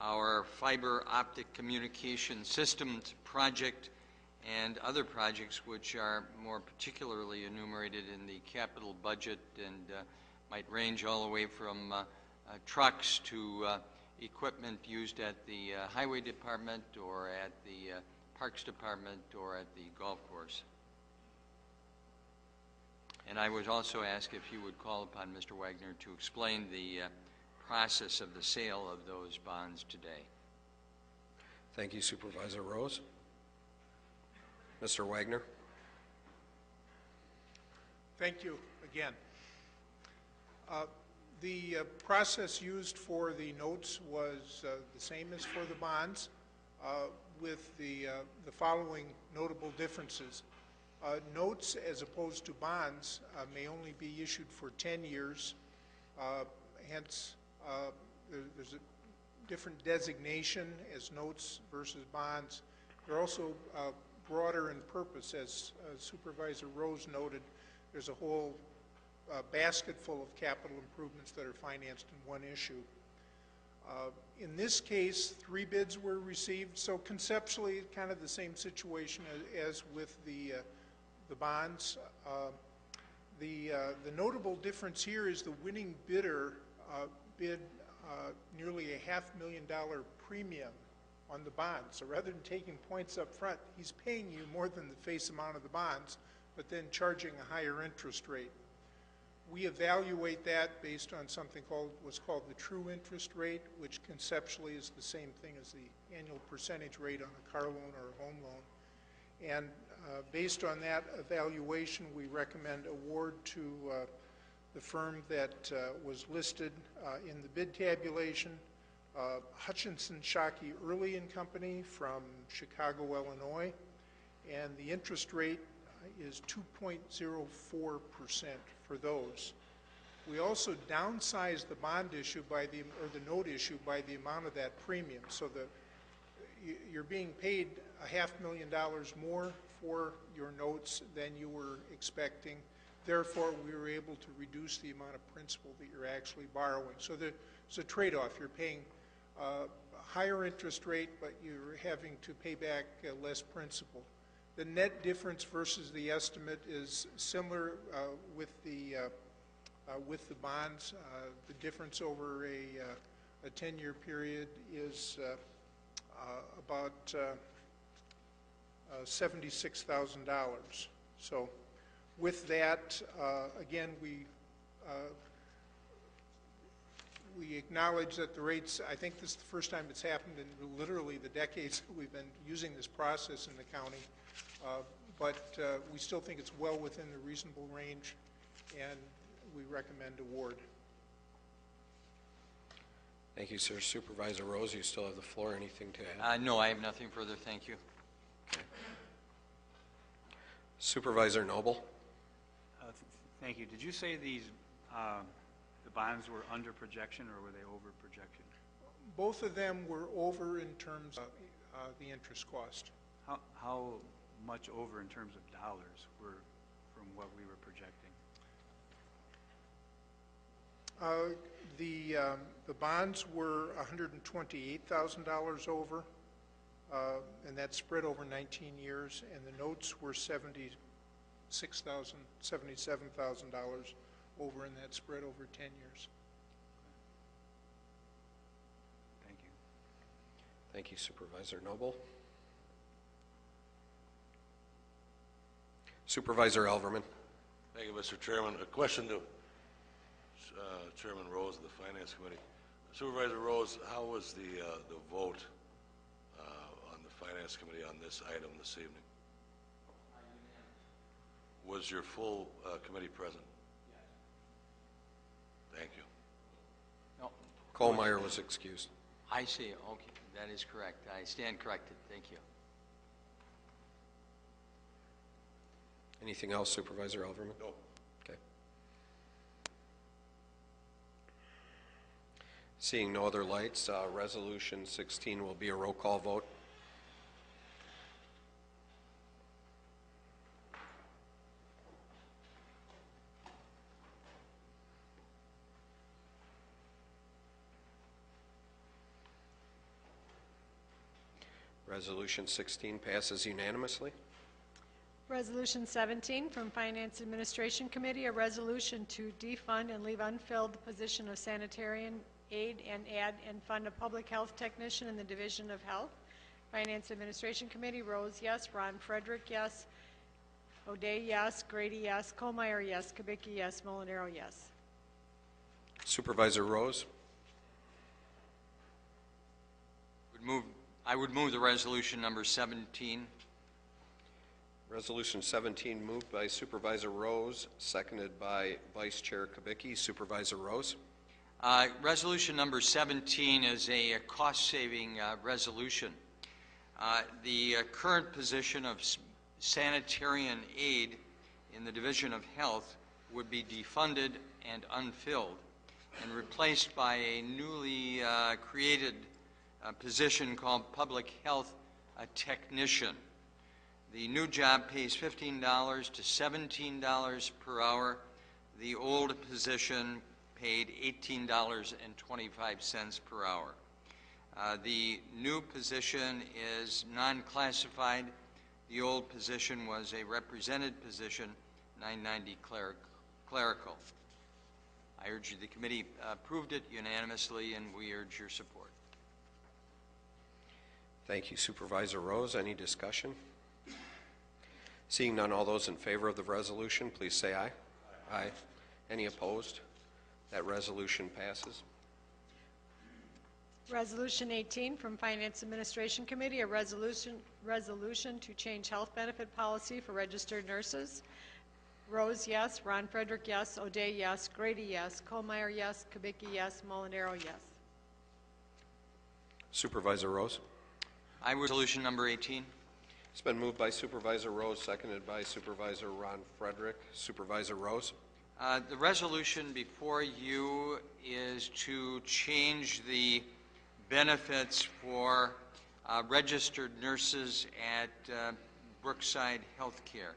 our fiber optic communication systems project, and other projects which are more particularly enumerated in the capital budget and might range all the way from trucks to equipment used at the highway department or at the parks department or at the golf course. And I would also ask if you would call upon Mr. Wagner to explain the process of the sale of those bonds today. Thank you, Supervisor Rose. Mr. Wagner. Thank you again. The process used for the notes was the same as for the bonds, with the following notable differences. Notes, as opposed to bonds, may only be issued for 10 years. Hence, there's a different designation as notes versus bonds. They're also broader in purpose, as Supervisor Rose noted. There's a whole basket full of capital improvements that are financed in one issue. In this case, 3 bids were received, so conceptually kind of the same situation as with the bonds. The notable difference here is the winning bidder bid nearly a $500,000 premium on the bonds. So rather than taking points up front, he's paying you more than the face amount of the bonds, but then charging a higher interest rate. We evaluate that based on something what's called the true interest rate, which conceptually is the same thing as the annual percentage rate on a car loan or a home loan. And based on that evaluation, we recommend award to the firm that was listed in the bid tabulation, Hutchinson Shockey Early and Company from Chicago, Illinois, and the interest rate is 2.04% for those. We also downsized the bond issue or the note issue by the amount of that premium, so you're being paid $500,000 more for your notes than you were expecting. Therefore, we were able to reduce the amount of principal that you're actually borrowing. So there's a trade-off. You're paying a higher interest rate, but you're having to pay back less principal. The net difference versus the estimate is similar with the bonds. The difference over a 10-year period is about $76,000. So with that, again, we acknowledge that the rates, I think this is the first time it's happened in literally the decades that we've been using this process in the county, but we still think it's well within the reasonable range, and we recommend award. Thank you, sir. Supervisor Rose, you still have the floor. Anything to add? No, I have nothing further. Thank you. Okay. Supervisor Noble. Thank you. Did you say these the bonds were under projection, or were they over projection? Both of them were over in terms of the interest cost. How much over in terms of dollars were from what we were projecting? The bonds were $128,000 over, and that's spread over 19 years, and the notes were $77,000 over, and that's spread over 10 years. Thank you. Thank you, Supervisor Noble. Supervisor Elverman. Thank you, Mr. Chairman. A question to Chairman Rose of the Finance Committee. Supervisor Rose, how was the vote on the Finance Committee on this item this evening? Was your full committee present? Yes. Thank you. No. Kohlmeyer was excused. I see. Okay, that is correct. I stand corrected. Thank you. Anything else, Supervisor Elverman? No. Okay. Seeing no other lights, Resolution 16 will be a roll call vote. Resolution 16 passes unanimously. Resolution 17 from Finance Administration Committee, a resolution to defund and leave unfilled the position of sanitarian aide and add and fund a public health technician in the Division of Health. Finance Administration Committee, Rose, yes. Ron Frederick, yes. O'Day, yes. Grady, yes. Kohlmeyer, yes. Kubicki, yes. Molinaro, yes. Supervisor Rose. I would move the resolution number 17. Resolution 17 moved by Supervisor Rose, seconded by Vice Chair Kubicki. Supervisor Rose. Resolution number 17 is a cost-saving resolution. The current position of sanitarian aide in the Division of Health would be defunded and unfilled and replaced by a newly created position called public health technician. The new job pays $15 to $17 per hour. The old position paid $18.25 per hour. The new position is non-classified. The old position was a represented position, 990 clerical. I urge you, the committee approved it unanimously, and we urge your support. Thank you, Supervisor Rose. Any discussion? Seeing none, all those in favor of the resolution, please say aye. Aye. Any opposed? That resolution passes. Resolution 18 from Finance Administration Committee, a resolution to change health benefit policy for registered nurses. Rose, yes. Ron Frederick, yes. O'Day, yes. Grady, yes. Kohlmeyer, yes. Kubicki, yes. Molinaro, yes. Supervisor Rose. I move resolution number 18. It's been moved by Supervisor Rose, seconded by Supervisor Ron Frederick. Supervisor Rose. The resolution before you is to change the benefits for registered nurses at Brookside Healthcare.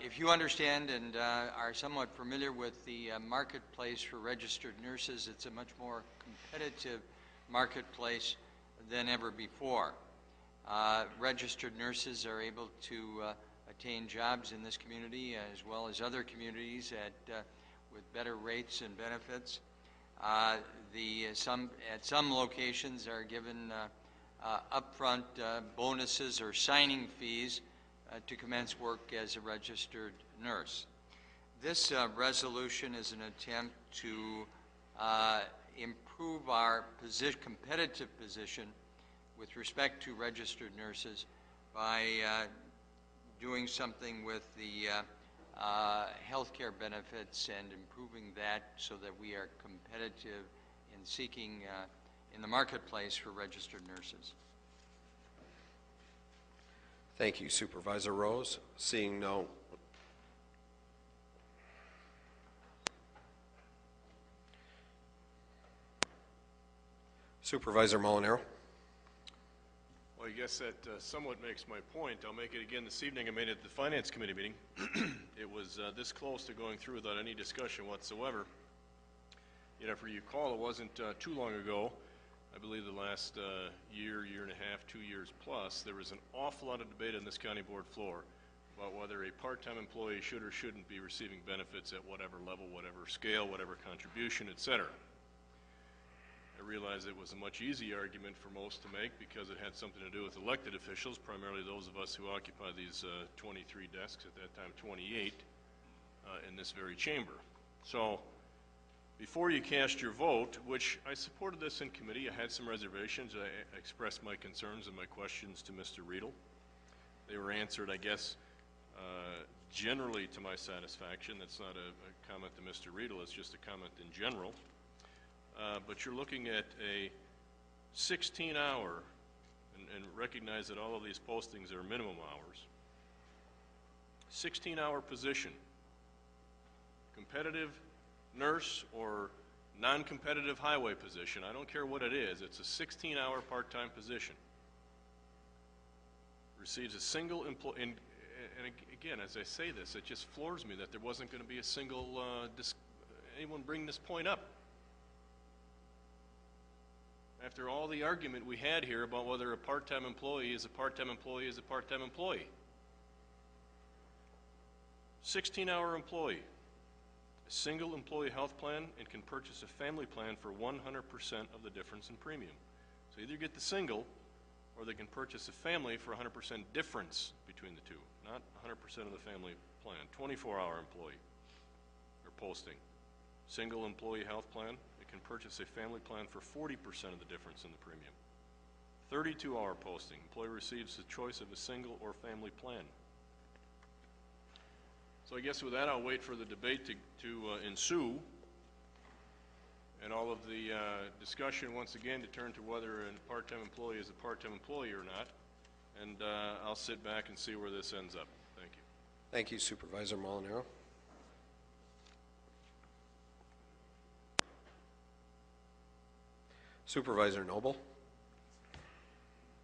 If you understand and are somewhat familiar with the marketplace for registered nurses, it's a much more competitive marketplace than ever before. Registered nurses are able to attain jobs in this community as well as other communities with better rates and benefits. At some locations are given upfront bonuses or signing fees to commence work as a registered nurse. This resolution is an attempt to improve our competitive position with respect to registered nurses by doing something with the health care benefits and improving that so that we are competitive in seeking in the marketplace for registered nurses. Thank you, Supervisor Rose. Seeing no Supervisor Molinaro. Well, I guess that somewhat makes my point. I'll make it again this evening. I made it at the Finance Committee meeting. It was this close to going through without any discussion whatsoever. Yet, if you recall, it wasn't too long ago, I believe the last year and a half, 2 years plus, there was an awful lot of debate on this county board floor about whether a part-time employee should or shouldn't be receiving benefits at whatever level, whatever scale, whatever contribution, etc. I realize it was a much easier argument for most to make because it had something to do with elected officials, primarily those of us who occupy these 23 desks, at that time 28, in this very chamber. So, before you cast your vote, which I supported this in committee, I had some reservations. I expressed my concerns and my questions to Mr. Riedel. They were answered, I guess, generally to my satisfaction. That's not a comment to Mr. Riedel, it's just a comment in general. But you're looking at a 16-hour, and recognize that all of these postings are minimum hours, 16-hour position, competitive nurse or non-competitive highway position, I don't care what it is, it's a 16-hour part-time position. Receives a single employee, and again, as I say this, it just floors me that there wasn't going to be a single, anyone bring this point up. After all the argument we had here about whether a part-time employee is a part-time employee is a part-time employee. 16-hour employee. A single employee health plan and can purchase a family plan for 100% of the difference in premium. So either get the single or they can purchase a family for 100% difference between the two, not 100% of the family plan. 24-hour employee or posting. Single employee health plan, it can purchase a family plan for 40% of the difference in the premium. 32-hour posting, employee receives the choice of a single or family plan. So I guess with that, I'll wait for the debate to ensue, and all of the discussion once again to turn to whether a part-time employee is a part-time employee or not, and I'll sit back and see where this ends up. Thank you. Thank you, Supervisor Molinaro. Supervisor Noble.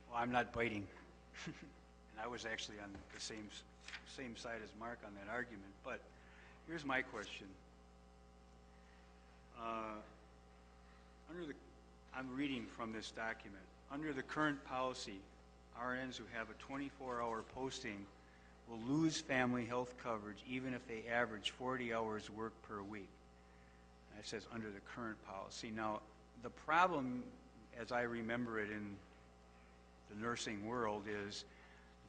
Well, I'm not biting. And I was actually on the same side as Mark on that argument. But here's my question. I'm reading from this document. Under the current policy, RNs who have a 24-hour posting will lose family health coverage even if they average 40 hours work per week. That says under the current policy. Now, the problem, as I remember it in the nursing world, is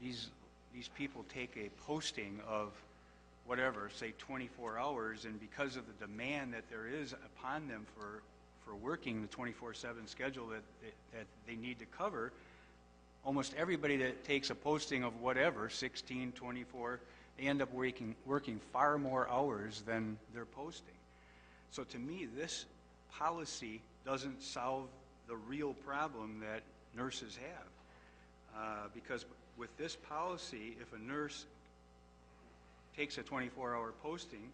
these people take a posting of whatever, say 24 hours, and because of the demand that there is upon them for working the 24/7 schedule that they need to cover, almost everybody that takes a posting of whatever, 16, 24, they end up working far more hours than they're posting. So to me, this policy doesn't solve the real problem that nurses have. Because with this policy, if a nurse takes a 24-hour posting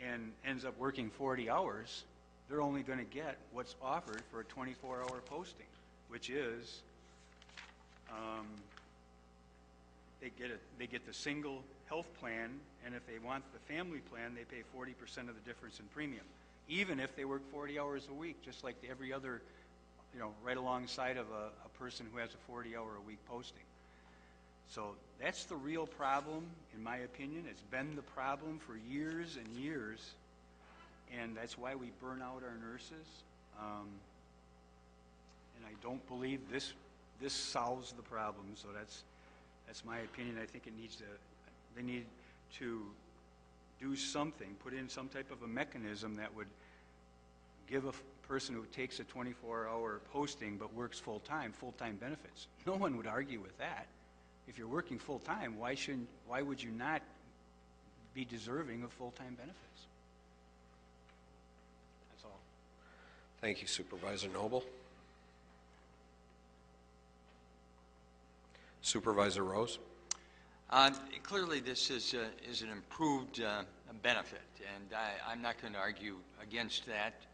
and ends up working 40 hours, they're only going to get what's offered for a 24-hour posting, which is they get the single health plan, and if they want the family plan, they pay 40% of the difference in premium, even if they work 40 hours a week, just like every other, right alongside of a person who has a 40-hour-a-week posting. So that's the real problem, in my opinion. It's been the problem for years and years, and that's why we burn out our nurses. And I don't believe this solves the problem. So that's my opinion. I think they need to do something, put in some type of a mechanism that would give a person who takes a 24-hour posting but works full-time benefits. No one would argue with that. If you're working full-time, why would you not be deserving of full-time benefits? That's all. Thank you, Supervisor Noble. Supervisor Rose. Clearly, this is an improved benefit, and I'm not going to argue against that.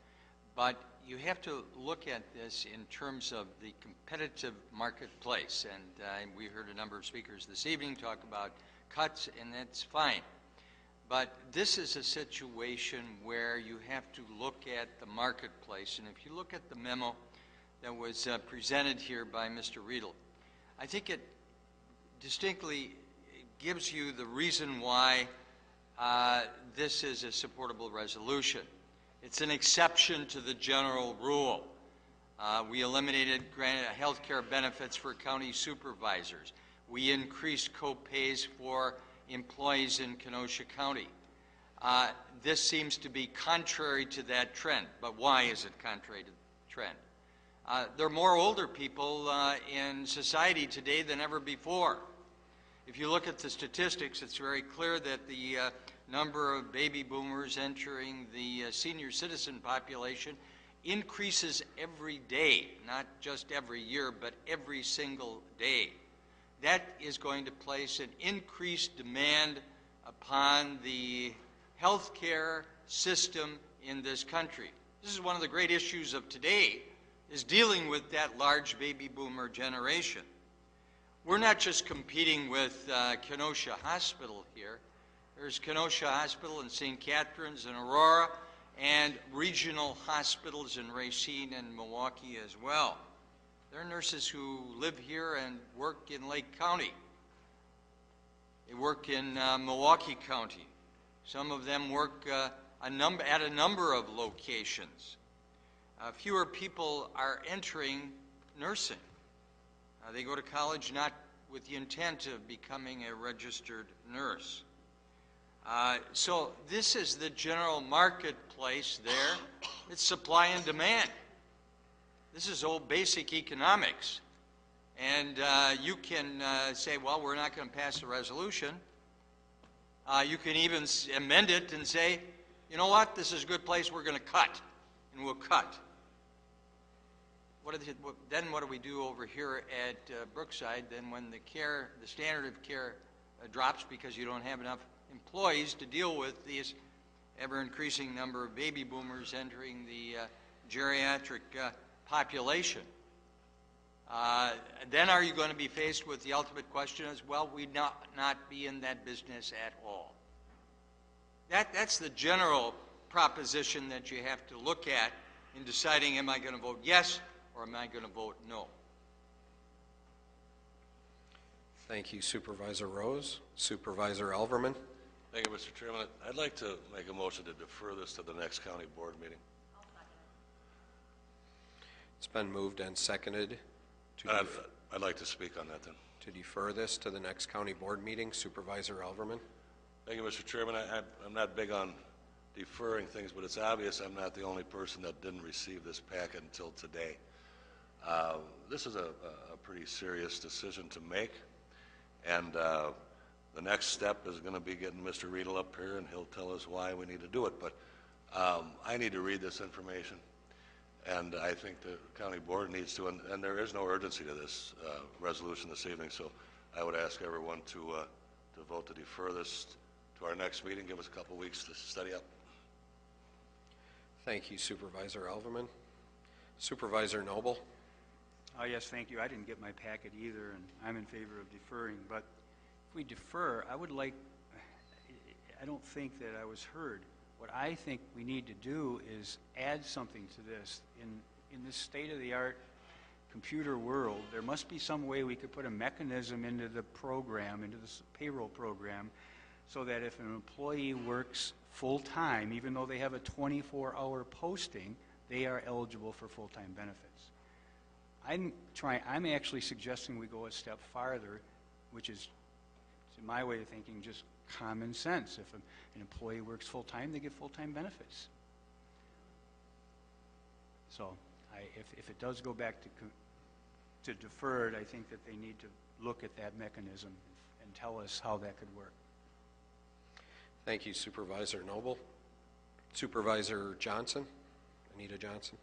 But you have to look at this in terms of the competitive marketplace. And we heard a number of speakers this evening talk about cuts, and that's fine. But this is a situation where you have to look at the marketplace. And if you look at the memo that was presented here by Mr. Riedel, I think it distinctly gives you the reason why this is a supportable resolution. It's an exception to the general rule. We eliminated health care benefits for county supervisors. We increased co-pays for employees in Kenosha County. This seems to be contrary to that trend. But why is it contrary to the trend? There are more older people in society today than ever before. If you look at the statistics, it's very clear that the number of baby boomers entering the senior citizen population increases every day, not just every year, but every single day. That is going to place an increased demand upon the healthcare system in this country. This is one of the great issues of today, is dealing with that large baby boomer generation. We're not just competing with Kenosha Hospital here. There's Kenosha Hospital in St. Catharines and Aurora, and regional hospitals in Racine and Milwaukee as well. There are nurses who live here and work in Lake County. They work in Milwaukee County. Some of them work at a number of locations. Fewer people are entering nursing. They go to college not with the intent of becoming a registered nurse. So this is the general marketplace there. It's supply and demand. This is old basic economics. And you can say, well, we're not going to pass a resolution. You can even amend it and say, you know what, this is a good place, we're going to cut. And we'll cut. Then what do we do over here at Brookside? Then when the standard of care drops because you don't have enough employees to deal with these ever-increasing number of baby boomers entering the geriatric population, then are you going to be faced with the ultimate question as, well, we not be in that business at all? That's the general proposition that you have to look at in deciding, am I going to vote yes or am I going to vote no? Thank you, Supervisor Rose. Supervisor Elverman. Thank you, Mr. Chairman. I'd like to make a motion to defer this to the next county board meeting. It's been moved and seconded I'd like to speak on that then. To defer this to the next county board meeting. Supervisor Elverman. Thank you, Mr. Chairman. I'm not big on deferring things, but it's obvious I'm not the only person that didn't receive this packet until today. This is a pretty serious decision to make, and the next step is going to be getting Mr. Riedel up here, and he'll tell us why we need to do it. But I need to read this information, and I think the county board needs to, and there is no urgency to this resolution this evening, so I would ask everyone to vote to defer this to our next meeting, give us a couple weeks to study up. Thank you, Supervisor Elverman. Supervisor Noble. Yes, thank you. I didn't get my packet either, and I'm in favor of deferring. But if we defer, I don't think that I was heard. What I think we need to do is add something to this. In this state-of-the-art computer world, there must be some way we could put a mechanism into the program, into the payroll program, so that if an employee works full-time, even though they have a 24-hour posting, they are eligible for full-time benefits. I'm actually suggesting we go a step farther, which is, in my way of thinking, just common sense. If an employee works full-time, they get full-time benefits. So if it does go back to deferred, I think that they need to look at that mechanism and tell us how that could work. Thank you, Supervisor Noble. Supervisor Johnson, Anita Johnson.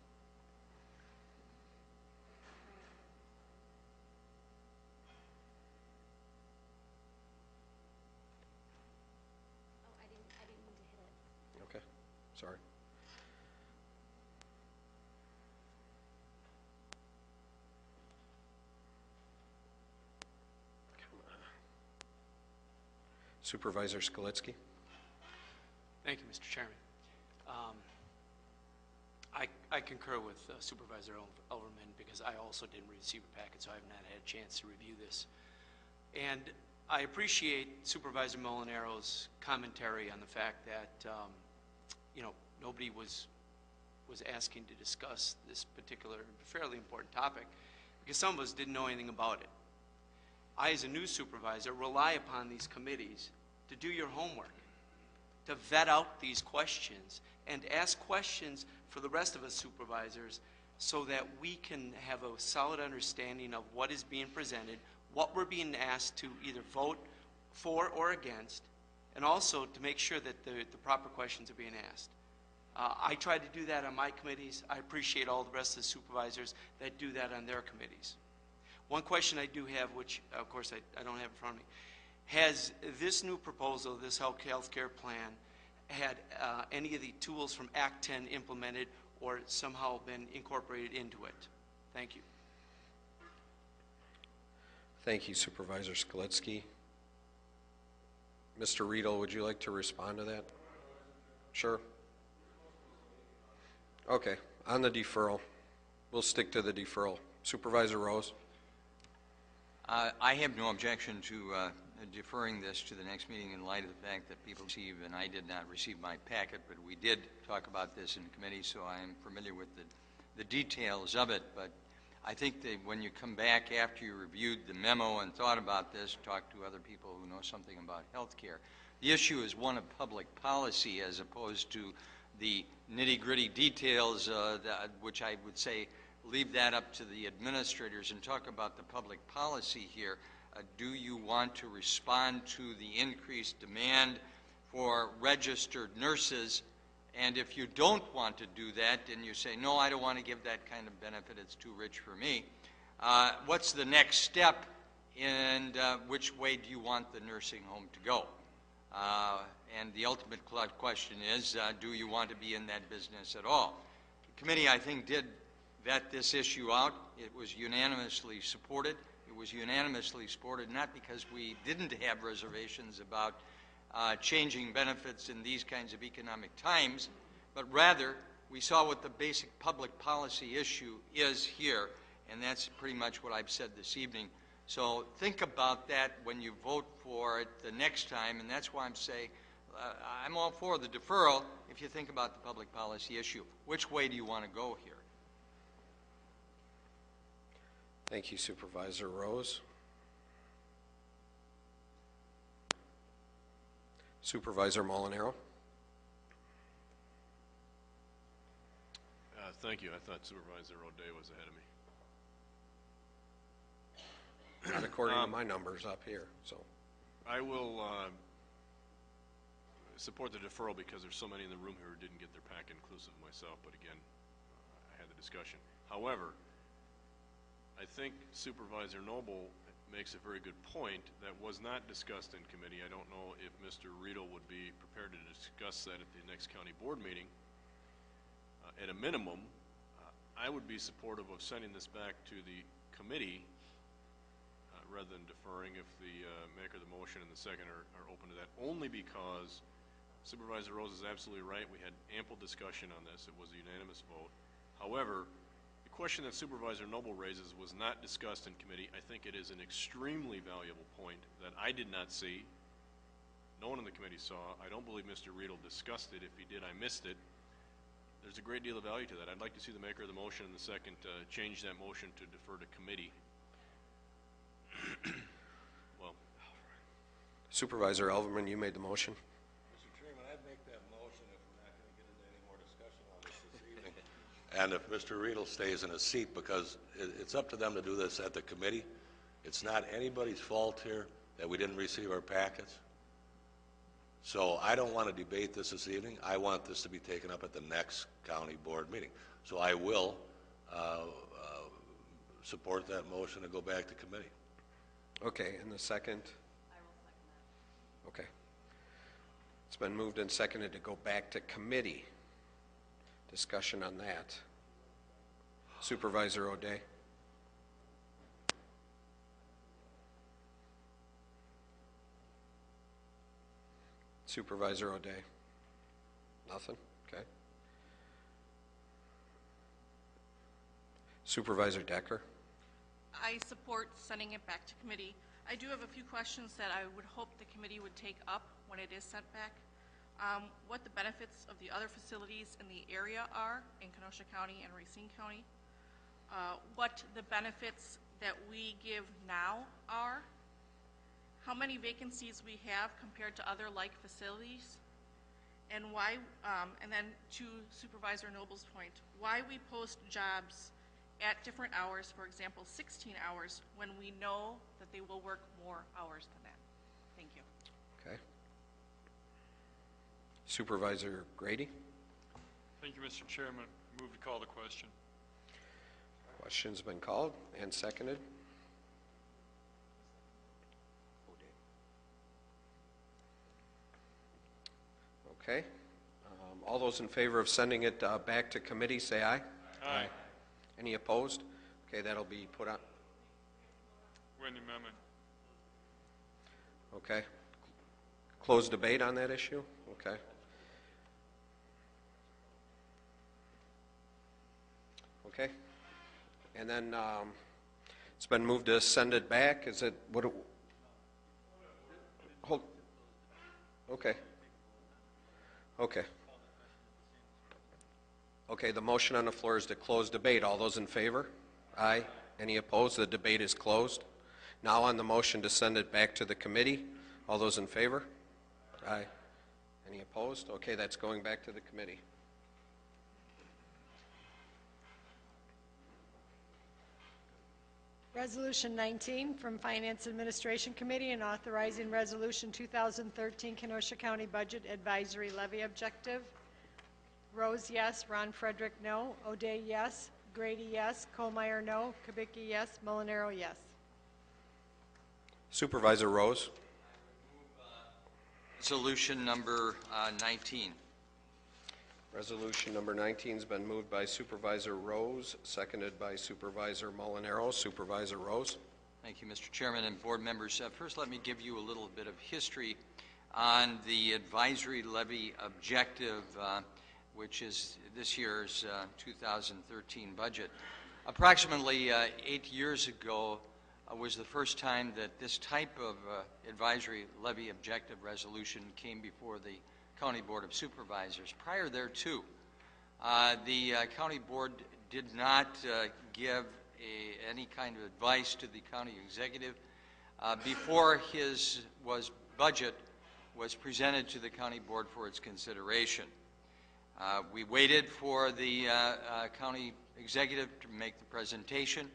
I didn't mean to hit it. Okay, sorry. Supervisor Skalitsky? Thank you, Mr. Chairman. I concur with Supervisor Elverman because I also didn't receive a packet, so I have not had a chance to review this. And I appreciate Supervisor Molinaro's commentary on the fact that, nobody was asking to discuss this particular fairly important topic because some of us didn't know anything about it. I, as a new supervisor, rely upon these committees to do your homework, to vet out these questions and ask questions for the rest of us supervisors so that we can have a solid understanding of what is being presented, what we're being asked to either vote for or against, and also to make sure that the proper questions are being asked. I try to do that on my committees. I appreciate all the rest of the supervisors that do that on their committees. One question I do have, which of course I don't have in front of me, has this new proposal, this health care plan, had any of the tools from Act 10 implemented or somehow been incorporated into it? Thank you. Thank you, Supervisor Skalitsky. Mr. Riedel, would you like to respond to that? Sure. Okay, on the deferral, we'll stick to the deferral. Supervisor Rose? I have no objection to deferring this to the next meeting in light of the fact that people receive, and I did not receive my packet, but we did talk about this in committee, so I am familiar with the details of it. But I think that when you come back after you reviewed the memo and thought about this, talk to other people who know something about health care, the issue is one of public policy as opposed to the nitty-gritty details, which I would say leave that up to the administrators and talk about the public policy here. Do you want to respond to the increased demand for registered nurses? And if you don't want to do that and you say, no, I don't want to give that kind of benefit, it's too rich for me, what's the next step and which way do you want the nursing home to go? And the ultimate question is, do you want to be in that business at all? The committee, I think, did vet this issue out. It was unanimously supported. It was unanimously supported not because we didn't have reservations about changing benefits in these kinds of economic times, but rather we saw what the basic public policy issue is here, and that's pretty much what I've said this evening. So think about that when you vote for it the next time, and that's why I'm saying I'm all for the deferral if you think about the public policy issue. Which way do you want to go here? Thank you, Supervisor Rose. Supervisor Molinaro? Thank you. I thought Supervisor O'Day was ahead of me. Not according to my numbers up here. So I will support the deferral because there's so many in the room here who didn't get their packet, inclusive of myself. But again, I had the discussion. However, I think Supervisor Noble makes a very good point that was not discussed in committee. I don't know if Mr. Riedel would be prepared to discuss that at the next county board meeting. At a minimum, I would be supportive of sending this back to the committee rather than deferring if the maker of the motion and the second are open to that, only because Supervisor Rose is absolutely right. We had ample discussion on this. It was a unanimous vote. However, the question that Supervisor Noble raises was not discussed in committee. I think it is an extremely valuable point that I did not see. No one in the committee saw. I don't believe Mr. Riedel discussed it. If he did, I missed it. There's a great deal of value to that. I'd like to see the maker of the motion and the second change that motion to defer to committee. Well, Supervisor Elverman, you made the motion. Mr. Chairman, I'd make that motion if we're not going to get into any more discussion on this evening. And if Mr. Riedel stays in his seat, because it's up to them to do this at the committee. It's not anybody's fault here that we didn't receive our packets. So I don't want to debate this evening. I want this to be taken up at the next county board meeting. So I will support that motion to go back to committee. Okay, and the second? I will second that. Okay. It's been moved and seconded to go back to committee. Discussion on that. Supervisor O'Day? Supervisor O'Day? Nothing? Okay. Supervisor Decker? I support sending it back to committee. I do have a few questions that I would hope the committee would take up when it is sent back. What the benefits of the other facilities in the area are in Kenosha County and Racine County. What the benefits that we give now are. How many vacancies we have compared to other like facilities. And why, and then to Supervisor Noble's point, why we post jobs at different hours, for example, 16 hours, when we know that they will work more hours than that. Thank you. Okay. Supervisor Grady? Thank you, Mr. Chairman. Move to call the question. Question's been called and seconded. Okay. All those in favor of sending it back to committee, say aye. Aye. Any opposed? Okay, that'll be put on. When the amendment. Okay. Close debate on that issue? Okay. Okay. And then it's been moved to send it back. Is it, what? Hold. Okay. Okay. Okay, the motion on the floor is to close debate. All those in favor? Aye. Any opposed? The debate is closed. Now on the motion to send it back to the committee. All those in favor? Aye. Any opposed? Okay, that's going back to the committee. Resolution 19 from Finance Administration Committee and authorizing Resolution 2013 Kenosha County Budget Advisory Levy Objective. Rose, yes. Ron Frederick, no. O'Day, yes. Grady, yes. Kohlmeyer, no. Kubicki, yes. Molinaro, yes. Supervisor Rose. Resolution number 19. Resolution number 19 has been moved by Supervisor Rose, seconded by Supervisor Molinaro. Supervisor Rose. Thank you, Mr. Chairman and board members. First, let me give you a little bit of history on the advisory levy objective, which is this year's 2013 budget. Approximately 8 years ago was the first time that this type of advisory levy objective resolution came before the County Board of Supervisors. Prior thereto, the County Board did not give any kind of advice to the County Executive before his budget was presented to the County Board for its consideration. We waited for the County Executive to make the presentation.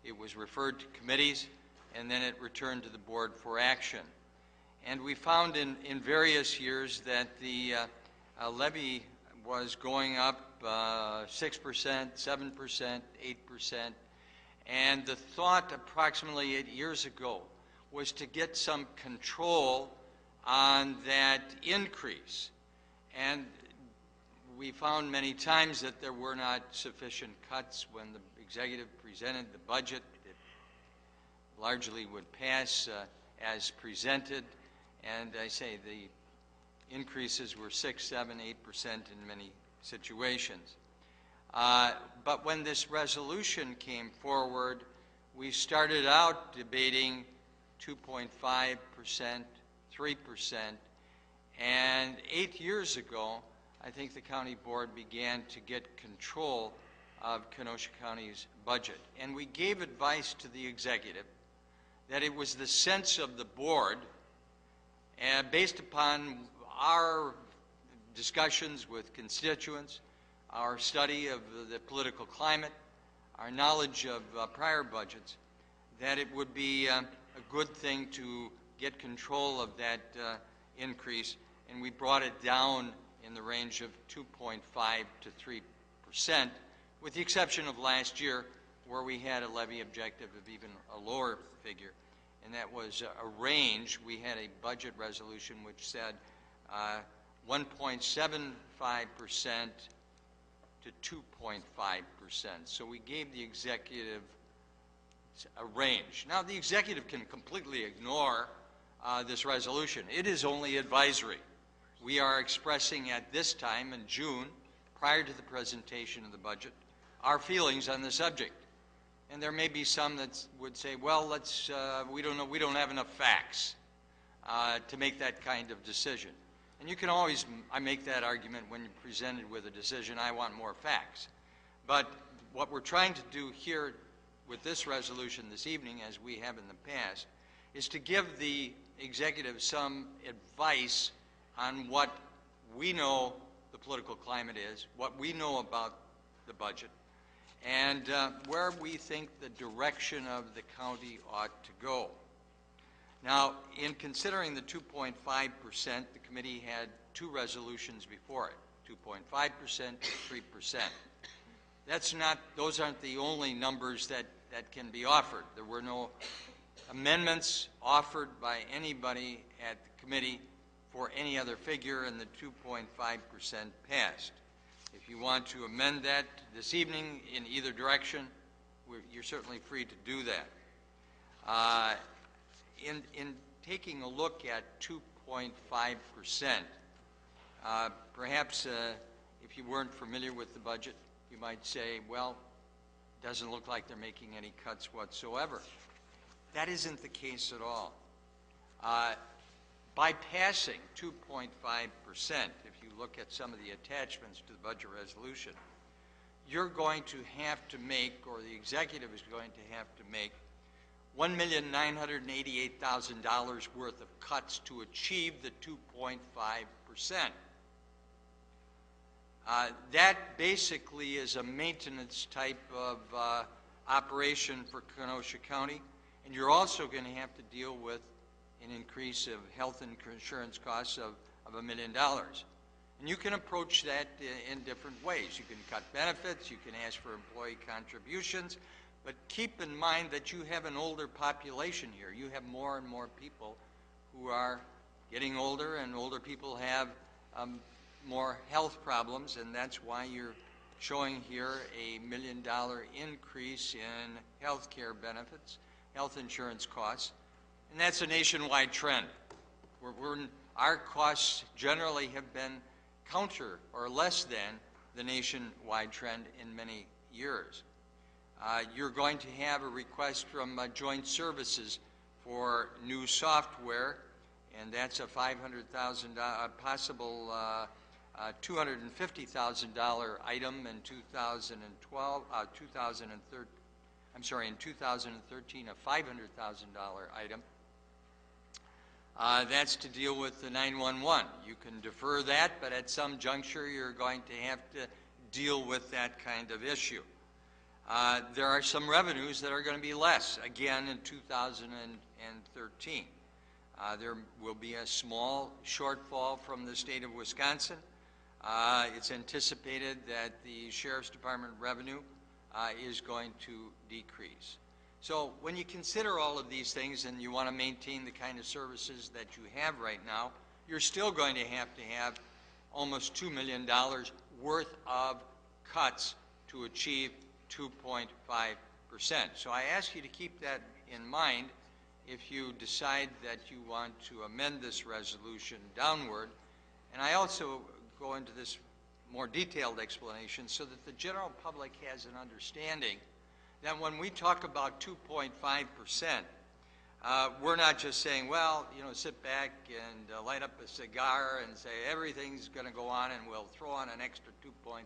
It was referred to committees, and then it returned to the Board for action. And we found in various years that the levy was going up 6%, 7%, 8%, and the thought approximately 8 years ago was to get some control on that increase. And we found many times that there were not sufficient cuts when the executive presented the budget. It largely would pass as presented. And I say the increases were 6, 7, 8% in many situations. But when this resolution came forward, we started out debating 2.5%, 3%, and 8 years ago, I think the County Board began to get control of Kenosha County's budget. And we gave advice to the executive that it was the sense of the board, and based upon our discussions with constituents, our study of the political climate, our knowledge of prior budgets, that it would be a good thing to get control of that increase, and we brought it down in the range of 2.5 to 3%, with the exception of last year, where we had a levy objective of even a lower figure. And that was a range. We had a budget resolution which said 1.75% to 2.5%. So we gave the executive a range. Now, the executive can completely ignore this resolution. It is only advisory. we are expressing at this time in June, prior to the presentation of the budget, our feelings on the subject. And there may be some that would say, well, we don't know, we don't have enough facts to make that kind of decision. And you can always, I make that argument when you're presented with a decision, I want more facts. But what we're trying to do here with this resolution this evening, as we have in the past, is to give the executive some advice on what we know the political climate is, what we know about the budget, and where we think the direction of the county ought to go. Now, in considering the 2.5%, the committee had two resolutions before it, 2.5% and 3%. That's not, those aren't the only numbers that can be offered. There were no amendments offered by anybody at the committee for any other figure, and the 2.5% passed. If you want to amend that this evening in either direction, you're certainly free to do that. In taking a look at 2.5%, perhaps if you weren't familiar with the budget, you might say, well, it doesn't look like they're making any cuts whatsoever. That isn't the case at all. By passing 2.5%, if you look at some of the attachments to the budget resolution, you're going to have to make, or the executive is going to have to make, $1,988,000 worth of cuts to achieve the 2.5%. That basically is a maintenance type of operation for Kenosha County, and you're also going to have to deal with an increase of health insurance costs of $1 million. And you can approach that in different ways. You can cut benefits, you can ask for employee contributions, but keep in mind that you have an older population here. You have more and more people who are getting older, and older people have more health problems, and that's why you're showing here a $1 million increase in health care benefits, health insurance costs, and that's a nationwide trend. Our costs generally have been counter or less than the nationwide trend in many years. You're going to have a request from Joint Services for new software, and that's a $500,000 possible $250,000 item in 2012, in 2013, a $500,000 item. That's to deal with the 911. You can defer that, but at some juncture you're going to have to deal with that kind of issue. There are some revenues that are going to be less, again, in 2013. There will be a small shortfall from the state of Wisconsin. It's anticipated that the Sheriff's Department revenue is going to decrease. So when you consider all of these things and you want to maintain the kind of services that you have right now, you're still going to have almost $2 million worth of cuts to achieve 2.5%. So I ask you to keep that in mind if you decide that you want to amend this resolution downward. And I also go into this more detailed explanation so that the general public has an understanding that when we talk about 2.5%, we're not just saying, well, sit back and light up a cigar and say everything's going to go on and we'll throw on an extra 2.5%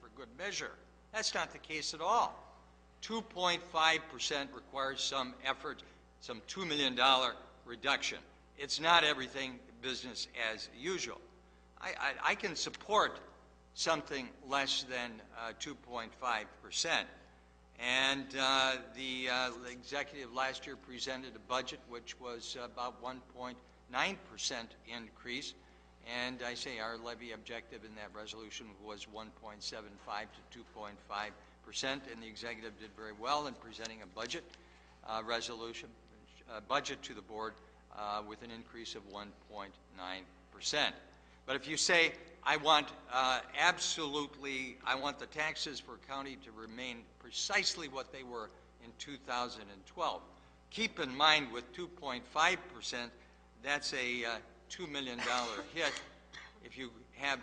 for good measure. That's not the case at all. 2.5% requires some effort, some $2 million reduction. It's not everything business as usual. I can support something less than 2.5%. And the executive last year presented a budget which was about 1.9% increase. And I say our levy objective in that resolution was 1.75 to 2.5%. And the executive did very well in presenting a budget resolution, budget to the board with an increase of 1.9%. But if you say, I want I want the taxes for county to remain precisely what they were in 2012. Keep in mind with 2.5%, that's a $2 million hit if you have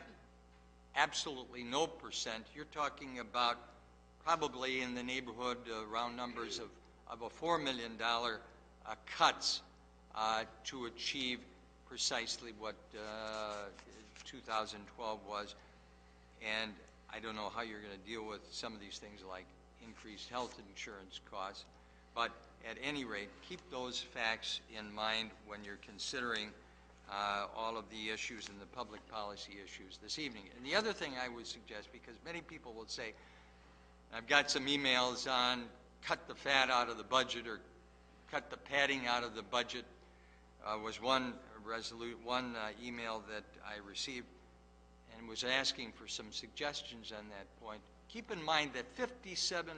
absolutely no percent, you're talking about probably in the neighborhood, round numbers of a $4 million cuts to achieve precisely what 2012 was. And I don't know how you're going to deal with some of these things like increased health insurance costs, but at any rate, keep those facts in mind when you're considering all of the issues and the public policy issues this evening. And the other thing I would suggest, because many people will say, I've got some emails on cut the fat out of the budget or cut the padding out of the budget, was one email that I received and was asking for some suggestions on that point. Keep in mind that 57%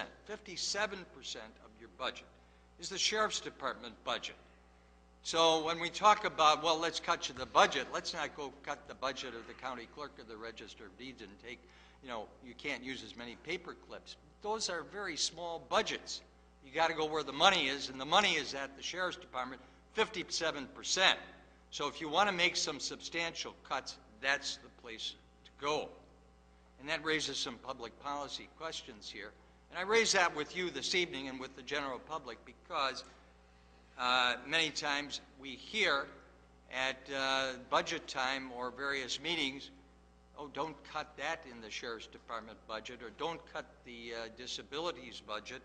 of your budget is the Sheriff's Department budget. So when we talk about, well, let's cut you the budget, let's not go cut the budget of the county clerk or the register of deeds and take, you can't use as many paper clips. Those are very small budgets. You got to go where the money is, and the money is at the Sheriff's Department, 57%. So if you want to make some substantial cuts, that's the place to go. And that raises some public policy questions here. And I raise that with you this evening and with the general public because many times we hear at budget time or various meetings, oh, don't cut that in the Sheriff's Department budget, or don't cut the disabilities budget.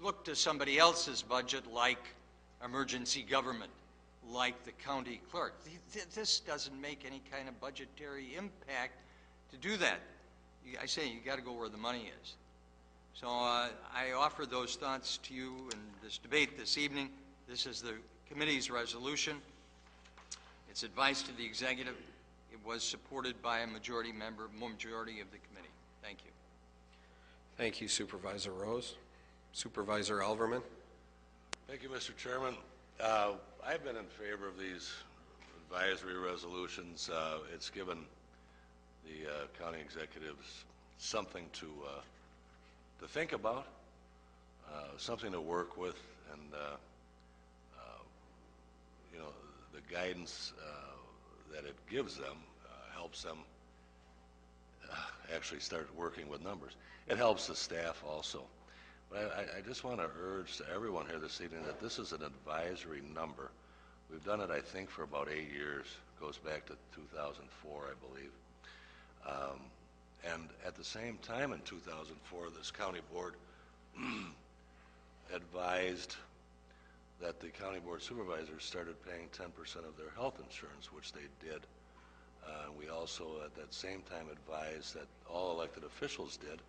Look to somebody else's budget like emergency government, like the county clerk. This doesn't make any kind of budgetary impact to do that. I say you got to go where the money is. So I offer those thoughts to you in this debate this evening. This is the committee's resolution. It's advice to the executive. It was supported by a majority of the committee. Thank you. Thank you, Supervisor Rose. Supervisor Alverman. Thank you, Mr. Chairman. I've been in favor of these advisory resolutions. It's given the county executives something to think about, something to work with, and the guidance that it gives them helps them actually start working with numbers. It helps the staff also. But I just want to urge to everyone here this evening that this is an advisory number. We've done it, I think, for about 8 years. It goes back to 2004, I believe. And at the same time in 2004, this county board advised that the county board supervisors started paying 10% of their health insurance, which they did. We also at that same time advised that all elected officials did,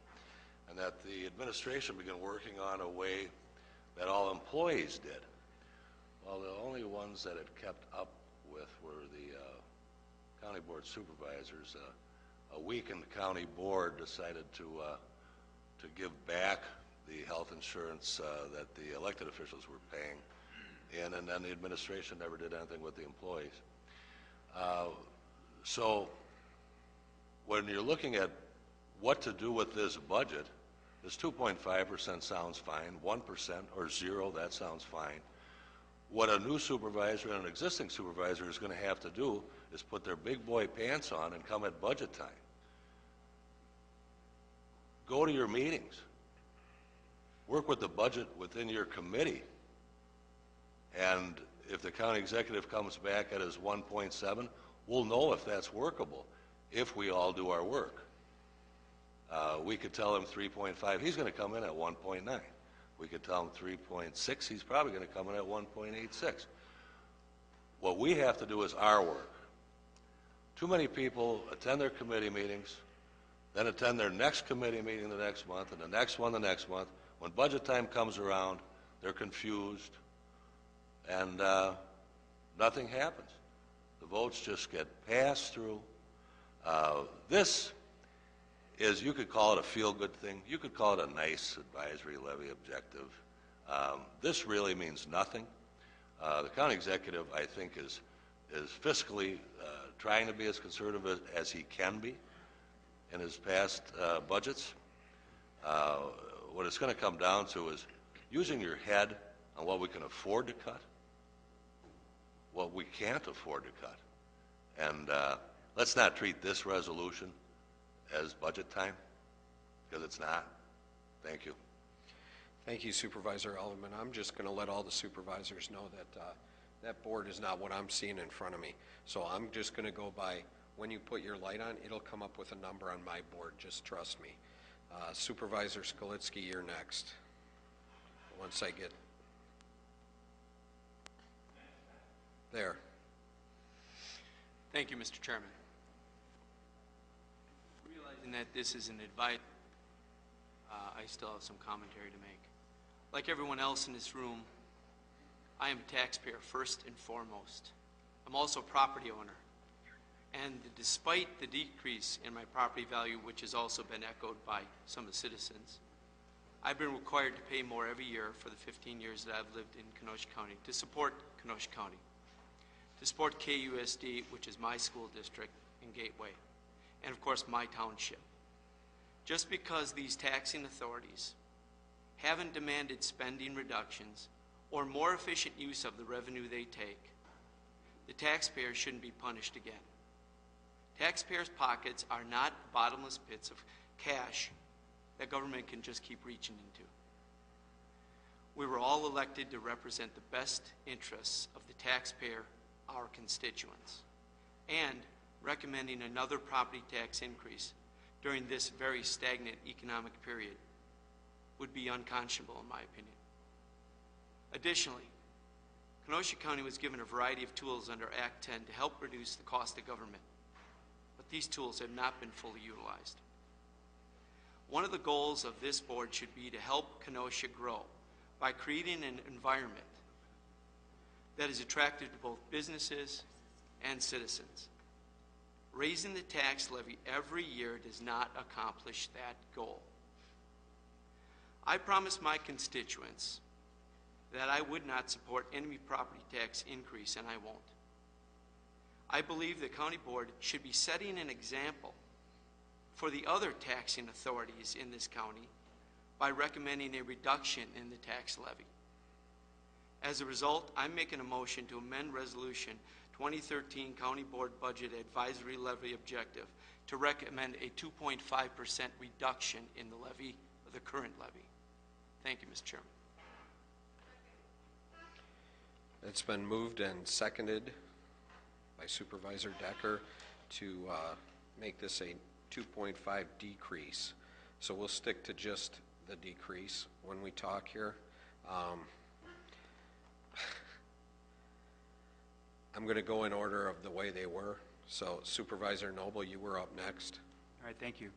and that the administration began working on a way that all employees did. Well, the only ones that it kept up with were the county board supervisors. A weakened county board decided to give back the health insurance that the elected officials were paying, and then the administration never did anything with the employees. So when you're looking at what to do with this budget, this 2.5% sounds fine, 1% or 0, that sounds fine. What a new supervisor and an existing supervisor is going to have to do is put their big boy pants on and come at budget time. Go to your meetings. Work with the budget within your committee. And if the county executive comes back at his 1.7, we'll know if that's workable, if we all do our work. We could tell him 3.5, he's going to come in at 1.9. We could tell him 3.6, he's probably going to come in at 1.86. What we have to do is our work. Too many people attend their committee meetings, then attend their next committee meeting the next month, and the next one the next month. When budget time comes around, they're confused, and nothing happens. The votes just get passed through. This is, you could call it a feel-good thing. You could call it a nice advisory levy objective. This really means nothing. The county executive, I think, is fiscally trying to be as conservative as he can be in his past budgets. What it's going to come down to is using your head on what we can afford to cut, what we can't afford to cut, And let's not treat this resolution as budget time, because it's not. Thank you. Thank you, Supervisor Alderman. I'm just going to let all the supervisors know that that board is not what I'm seeing in front of me. So I'm just going to go by, when you put your light on, it'll come up with a number on my board. Just trust me. Supervisor Skolitsky, you're next. Once I get there. Thank you, Mr. Chairman. Realizing that this is an advice, I still have some commentary to make. Like everyone else in this room, I am a taxpayer first and foremost. I'm also a property owner. And despite the decrease in my property value, which has also been echoed by some of the citizens, I've been required to pay more every year for the 15 years that I've lived in Kenosha County to support Kenosha County, to support KUSD, which is my school district and Gateway, and of course my township. Just because these taxing authorities haven't demanded spending reductions or more efficient use of the revenue they take, the taxpayer shouldn't be punished again. Taxpayers' pockets are not bottomless pits of cash that government can just keep reaching into. We were all elected to represent the best interests of the taxpayer, our constituents, and recommending another property tax increase during this very stagnant economic period would be unconscionable in my opinion. Additionally, Kenosha County was given a variety of tools under Act 10 to help reduce the cost of government, but these tools have not been fully utilized. One of the goals of this board should be to help Kenosha grow by creating an environment that is attractive to both businesses and citizens. Raising the tax levy every year does not accomplish that goal. I promised my constituents that I would not support any property tax increase, and I won't. I believe the county board should be setting an example for the other taxing authorities in this county by recommending a reduction in the tax levy. As a result, I'm making a motion to amend Resolution 2013 County Board Budget Advisory Levy Objective to recommend a 2.5% reduction in the levy, the current levy. Thank you, Mr. Chairman. It's been moved and seconded by Supervisor Decker to make this a 2.5 decrease. So we'll stick to just the decrease when we talk here. I'm going to go in order of the way they were. So Supervisor Noble, you were up next. All right, thank you.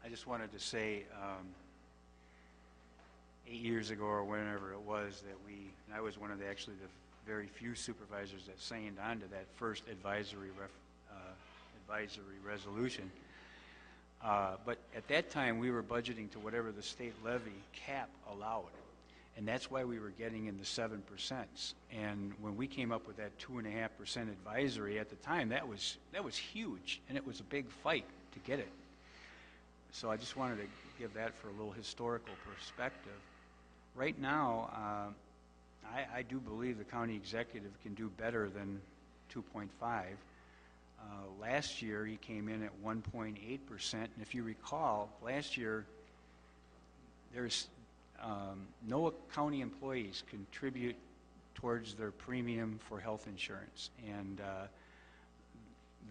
I just wanted to say 8 years ago or whenever it was that and I was one of the very few supervisors that signed on to that first advisory resolution. But at that time, we were budgeting to whatever the state levy cap allowed. And that's why we were getting in the 7%. And when we came up with that 2.5% advisory at the time, that was huge, and it was a big fight to get it. So I just wanted to give that for a little historical perspective. Right now, I do believe the county executive can do better than 2.5. Last year, he came in at 1.8%, and if you recall, last year, there's no county employees contribute towards their premium for health insurance. And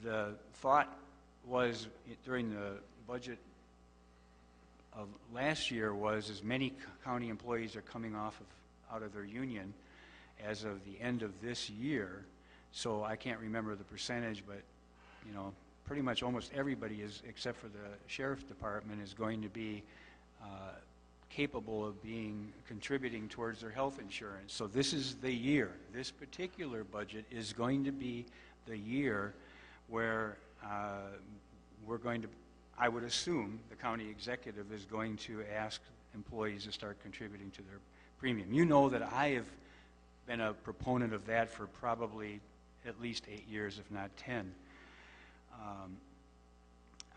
the thought was during the budget of last year was as many county employees are coming out of their union as of the end of this year. So I can't remember the percentage, but pretty much almost everybody is, except for the sheriff's department, is going to be capable of contributing towards their health insurance. So this is the year. This particular budget is going to be the year where we're going to, I would assume, the county executive is going to ask employees to start contributing to their premium. You know that I have been a proponent of that for probably at least 8 years, if not 10.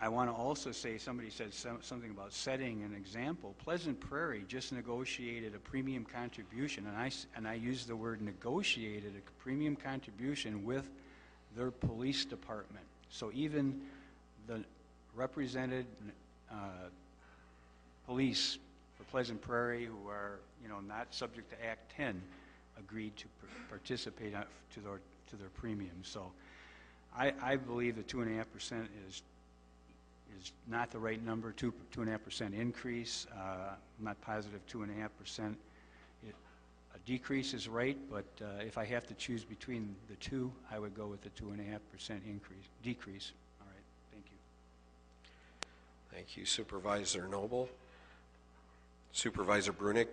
I want to also say, somebody said something about setting an example. Pleasant Prairie just negotiated a premium contribution, and I used the word negotiated, a premium contribution with their police department. So even the represented police for Pleasant Prairie, who are, not subject to Act 10, agreed to participate to their premium. So I believe the 2.5% is not the right number. 2.5% increase. I'm not positive 2.5%. A decrease is right, but if I have to choose between the two, I would go with the 2.5% decrease. All right, thank you. Thank you, Supervisor Noble. Supervisor Brunick.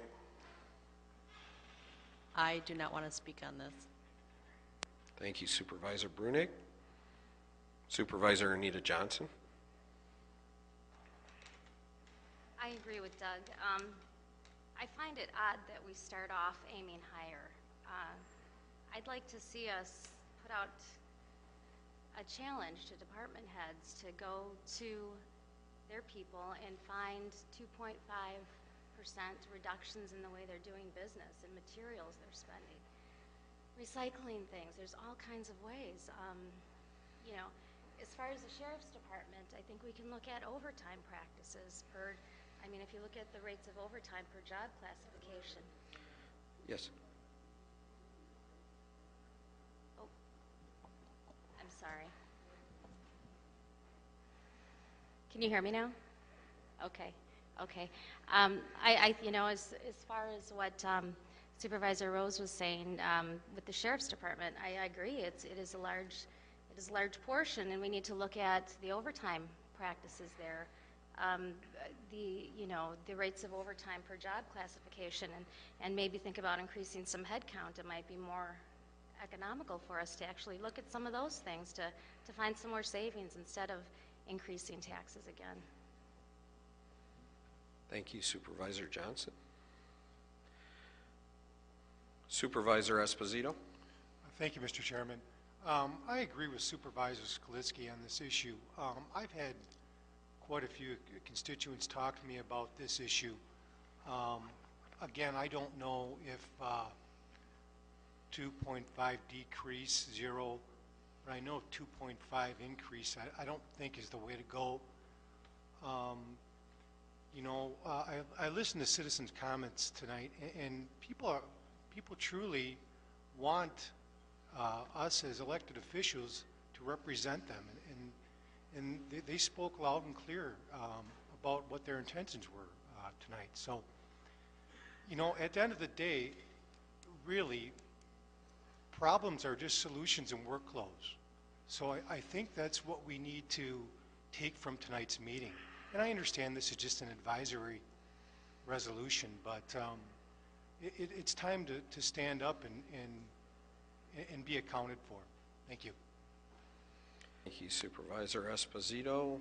I do not want to speak on this. Thank you, Supervisor Brunick. Supervisor Anita Johnson. I agree with Doug. I find it odd that we start off aiming higher. I'd like to see us put out a challenge to department heads to go to their people and find 2.5% reductions in the way they're doing business and materials they're spending. Recycling things, there's all kinds of ways. As far as the Sheriff's Department, I think we can look at overtime practices if you look at the rates of overtime per job classification. Yes. Oh, I'm sorry. Can you hear me now? Okay. As far as what Supervisor Rose was saying with the Sheriff's Department, I agree. It is a large portion, and we need to look at the overtime practices there. The rates of overtime per job classification, and maybe think about increasing some head count. It might be more economical for us to actually look at some of those things to find some more savings instead of increasing taxes again. Thank you, Supervisor Johnson. Supervisor Esposito. Thank you, Mr. Chairman. I agree with Supervisor Skalitsky on this issue. I've had quite a few constituents talk to me about this issue. Again, I don't know if 2.5 decrease, 0, but I know 2.5 increase, I don't think is the way to go. I listened to citizens' comments tonight, and people truly want us as elected officials to represent them, and they spoke loud and clear about what their intentions were tonight. So, at the end of the day, really, problems are just solutions and workflows. So I think that's what we need to take from tonight's meeting. And I understand this is just an advisory resolution, but it's time to stand up and be accounted for. Thank you. Thank you, Supervisor Esposito.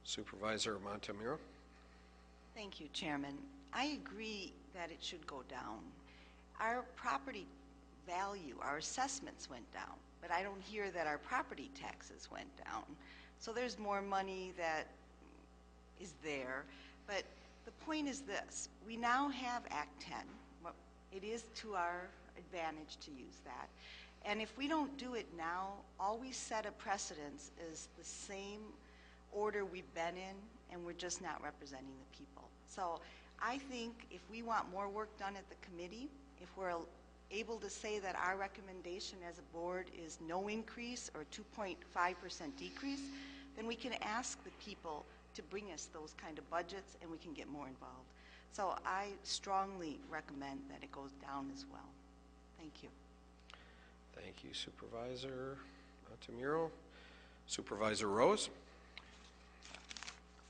Supervisor Montemuro. Thank you, Chairman. I agree that it should go down. Our property value, our assessments went down, but I don't hear that our property taxes went down. So there's more money that is there, but the point is this. We now have Act 10. It is to our advantage to use that. And if we don't do it now, all we set a precedence is the same order we've been in, and we're just not representing the people. So I think if we want more work done at the committee, if we're able to say that our recommendation as a board is no increase or 2.5% decrease, then we can ask the people to bring us those kind of budgets, and we can get more involved. So I strongly recommend that it goes down as well. Thank you. Thank you, Supervisor Montemuro. Supervisor Rose.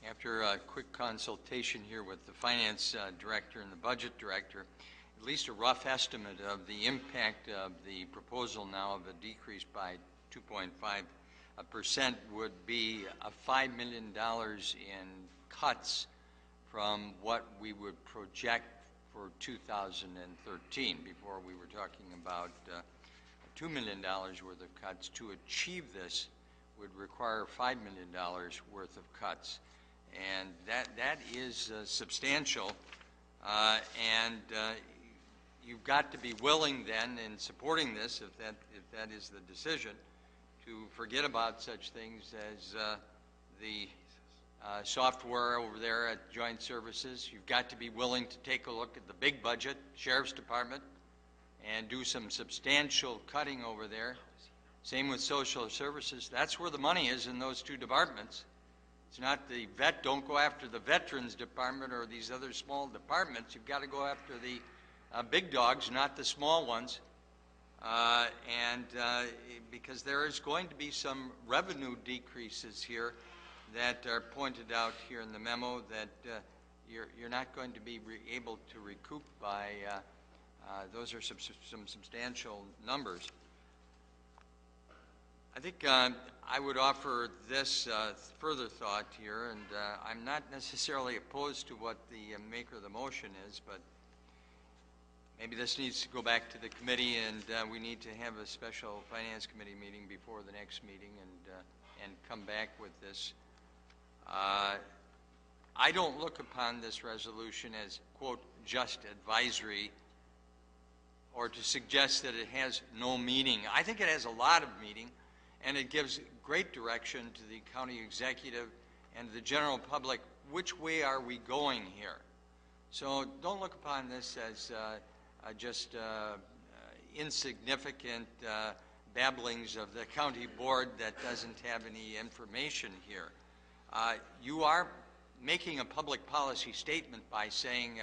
After a quick consultation here with the Finance Director and the Budget Director, at least a rough estimate of the impact of the proposal now of a decrease by 2.5% would be $5 million in cuts from what we would project for 2013. Before we were talking about $2 million worth of cuts. To achieve this would require $5 million worth of cuts. And that is substantial. you've got to be willing then in supporting this, if that is the decision, to forget about such things as the software over there at Joint Services. You've got to be willing to take a look at the big budget, Sheriff's Department, and do some substantial cutting over there. Same with Social Services. That's where the money is in those two departments. It's not the don't go after the Veterans Department or these other small departments. You've got to go after the big dogs, not the small ones. Because there is going to be some revenue decreases here that are pointed out here in the memo that you're not going to be able to recoup by, those are some substantial numbers. I think I would offer this further thought here, and I'm not necessarily opposed to what the maker of the motion is, but maybe this needs to go back to the committee, and we need to have a special finance committee meeting before the next meeting and come back with this. I don't look upon this resolution as, quote, just advisory or to suggest that it has no meaning. I think it has a lot of meaning, and it gives great direction to the county executive and the general public. Which way are we going here? So don't look upon this as just insignificant babblings of the county board that doesn't have any information here. You are making a public policy statement by saying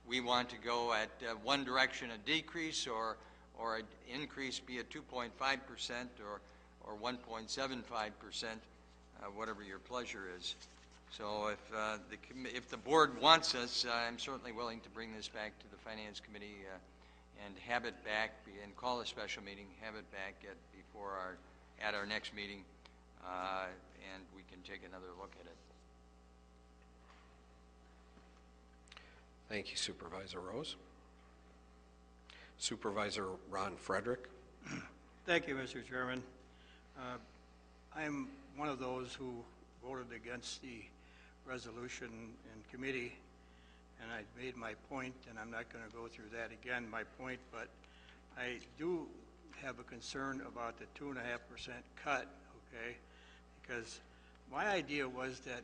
we want to go at one direction a decrease or an increase be at 2.5% or 1.75%, whatever your pleasure is. So if the board wants us, I'm certainly willing to bring this back to the Finance Committee and have it back and call a special meeting, have it back at our next meeting, and we can take another look at it. Thank you, Supervisor Rose. Supervisor Ron Frederick. Thank you, Mr. Chairman. I'm one of those who voted against the resolution in committee, and I made my point, and I'm not going to go through that again, my point, but I do have a concern about the 2.5% cut, okay? Because my idea was that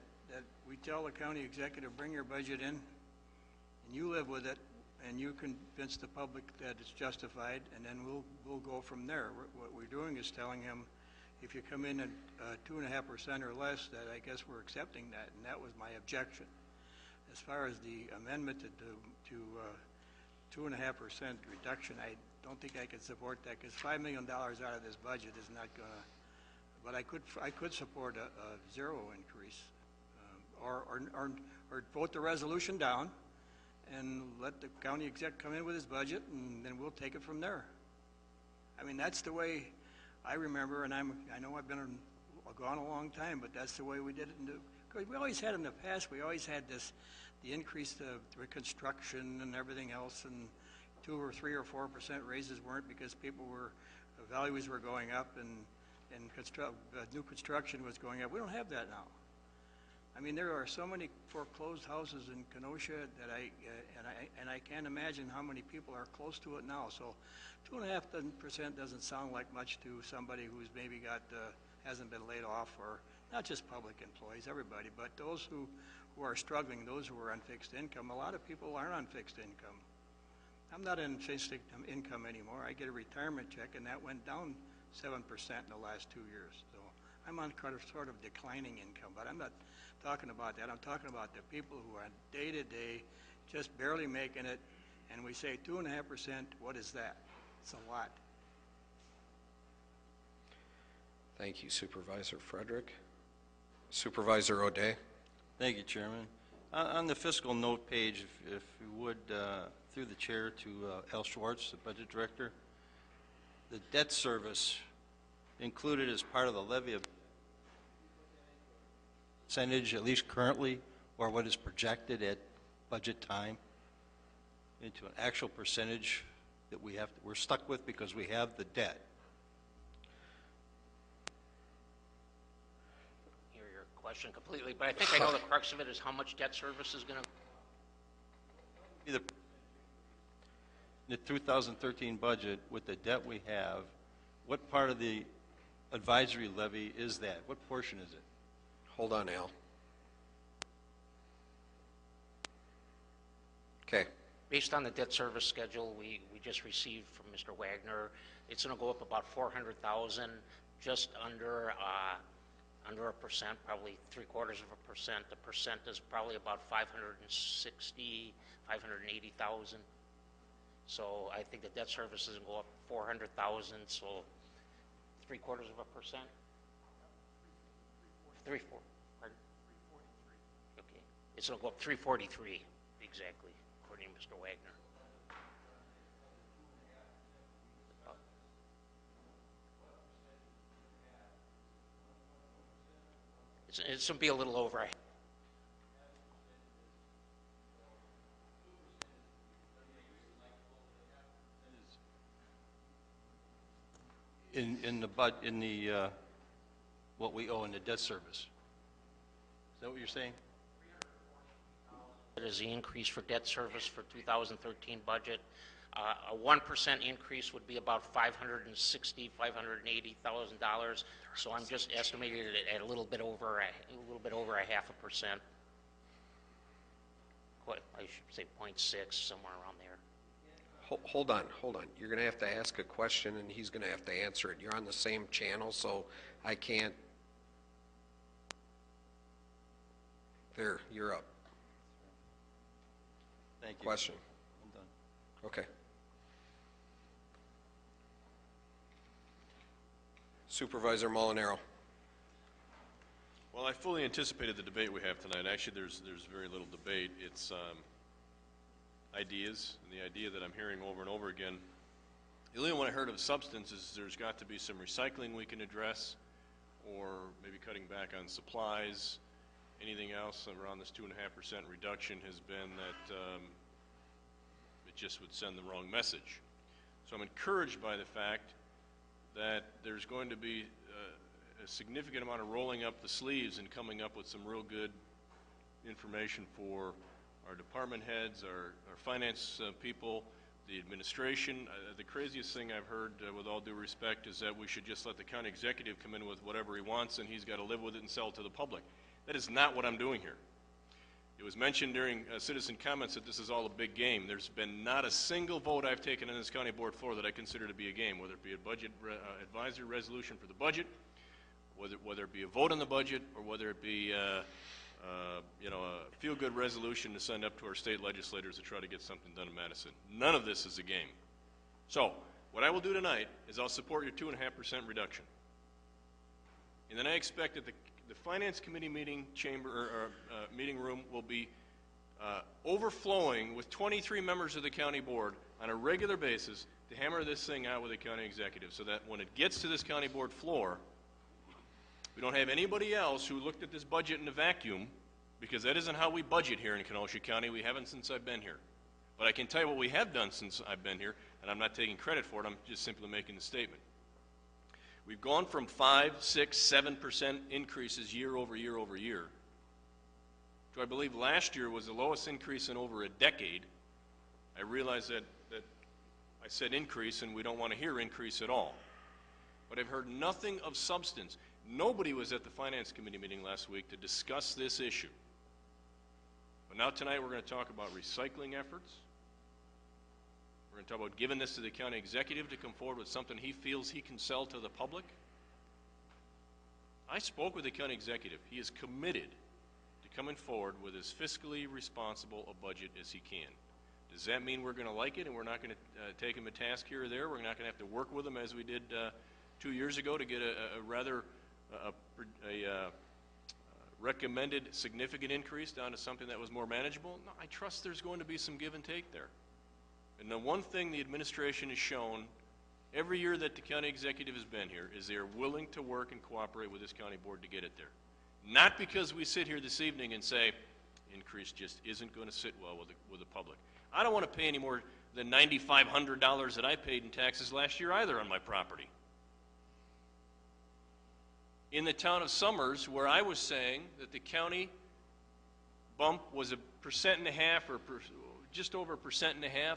we tell the county executive, bring your budget in, and you live with it, and you convince the public that it's justified, and then we'll go from there. What we're doing is telling him, if you come in at 2.5% or less, that I guess we're accepting that, and that was my objection. As far as the amendment to 2.5% reduction, I don't think I could support that, because $5 million out of this budget is not going to. But I could support a zero increase, or vote the resolution down, and let the county exec come in with his budget, and then we'll take it from there. I mean, that's the way I remember, and I know I've been gone a long time, but that's the way we did it. Because we always had in the past, we always had the increase of reconstruction and everything else, and 2 or 3 or 4% raises weren't because values were going up and new construction was going up. We don't have that now. I mean, there are so many foreclosed houses in Kenosha that I can't imagine how many people are close to it now. So 2.5% doesn't sound like much to somebody who's maybe hasn't been laid off, or not just public employees, everybody, but those who are struggling, those who are on fixed income. A lot of people aren't on fixed income. I'm not in fixed income anymore. I get a retirement check, and that went down 7% in the last 2 years. So I'm on sort of declining income, but I'm not talking about that. I'm talking about the people who are day-to-day just barely making it, and we say 2.5%, what is that? It's a lot. Thank you, Supervisor Frederick. Supervisor O'Day. Thank you, Chairman. On the fiscal note page, if you would, through the chair to Al Schwartz, the budget director, the debt service included as part of the levy of percentage, at least currently, or what is projected at budget time, into an actual percentage that we're stuck with because we have the debt. Hear your question completely, but I think I know the crux of it is how much debt service is going to. the 2013 budget, with the debt we have, what part of the advisory levy is that? What portion is it? Hold on, Al. Okay. Based on the debt service schedule we just received from Mr. Wagner, it's going to go up about 400,000, just under a percent, probably 0.75%. The percent is probably about 560, 580,000. So I think the debt service is going to go up 400,000, so 0.75%. 3.4. Pardon? 343. Okay. It's going to go up 343, exactly, according to Mr. Wagner. It's going to be a little over. In the what we owe in the debt service. Is that what you're saying? That is the increase for debt service for 2013 budget. A 1% increase would be about $560,000, $580,000. So I'm just estimating it at a little bit over a 0.5%. I should say 0.6, somewhere around there. Hold on. You're going to have to ask a question, and he's going to have to answer it. You're on the same channel, so I can't. There, you're up. Thank you. Question. I'm done. Okay. Supervisor Molinaro. Well, I fully anticipated the debate we have tonight. Actually, there's very little debate. It's ideas, and the idea that I'm hearing over and over again. The only one I heard of substance is there's got to be some recycling we can address, or maybe cutting back on supplies. Anything else around this 2.5% reduction has been that it just would send the wrong message. So I'm encouraged by the fact that there's going to be a significant amount of rolling up the sleeves and coming up with some real good information for our department heads, our finance people, the administration. The craziest thing I've heard, with all due respect, is that we should just let the county executive come in with whatever he wants and he's got to live with it and sell it to the public. That is not what I'm doing here. It was mentioned during citizen comments that this is all a big game. There's been not a single vote I've taken on this county board floor that I consider to be a game, whether it be a budget advisory resolution for the budget, whether it be a vote on the budget, or whether it be a feel-good resolution to send up to our state legislators to try to get something done in Madison. None of this is a game. So what I will do tonight is I'll support your 2.5% reduction. And then I expect that the Finance Committee meeting meeting room will be overflowing with 23 members of the county board on a regular basis to hammer this thing out with the county executive, so that when it gets to this county board floor, we don't have anybody else who looked at this budget in a vacuum, because that isn't how we budget here in Kenosha County. We haven't since I've been here. But I can tell you what we have done since I've been here, and I'm not taking credit for it. I'm just simply making the statement. We've gone from 5, 6, 7% increases year over year over year to, I believe, last year was the lowest increase in over a decade. I realize that I said increase, and we don't want to hear increase at all. But I've heard nothing of substance. Nobody was at the Finance Committee meeting last week to discuss this issue. But now tonight we're going to talk about recycling efforts. We're going to talk about giving this to the county executive to come forward with something he feels he can sell to the public. I spoke with the county executive. He is committed to coming forward with as fiscally responsible a budget as he can. Does that mean we're going to like it and we're not going to take him a task here or there? We're not going to have to work with him as we did 2 years ago to get a rather recommended significant increase down to something that was more manageable? No, I trust there's going to be some give and take there. And the one thing the administration has shown every year that the county executive has been here is they are willing to work and cooperate with this county board to get it there. Not because we sit here this evening and say increase just isn't going to sit well with the public. I don't want to pay any more than $9,500 that I paid in taxes last year either on my property. In the town of Summers, where I was saying that the county bump was 1.5% or just over 1.5%,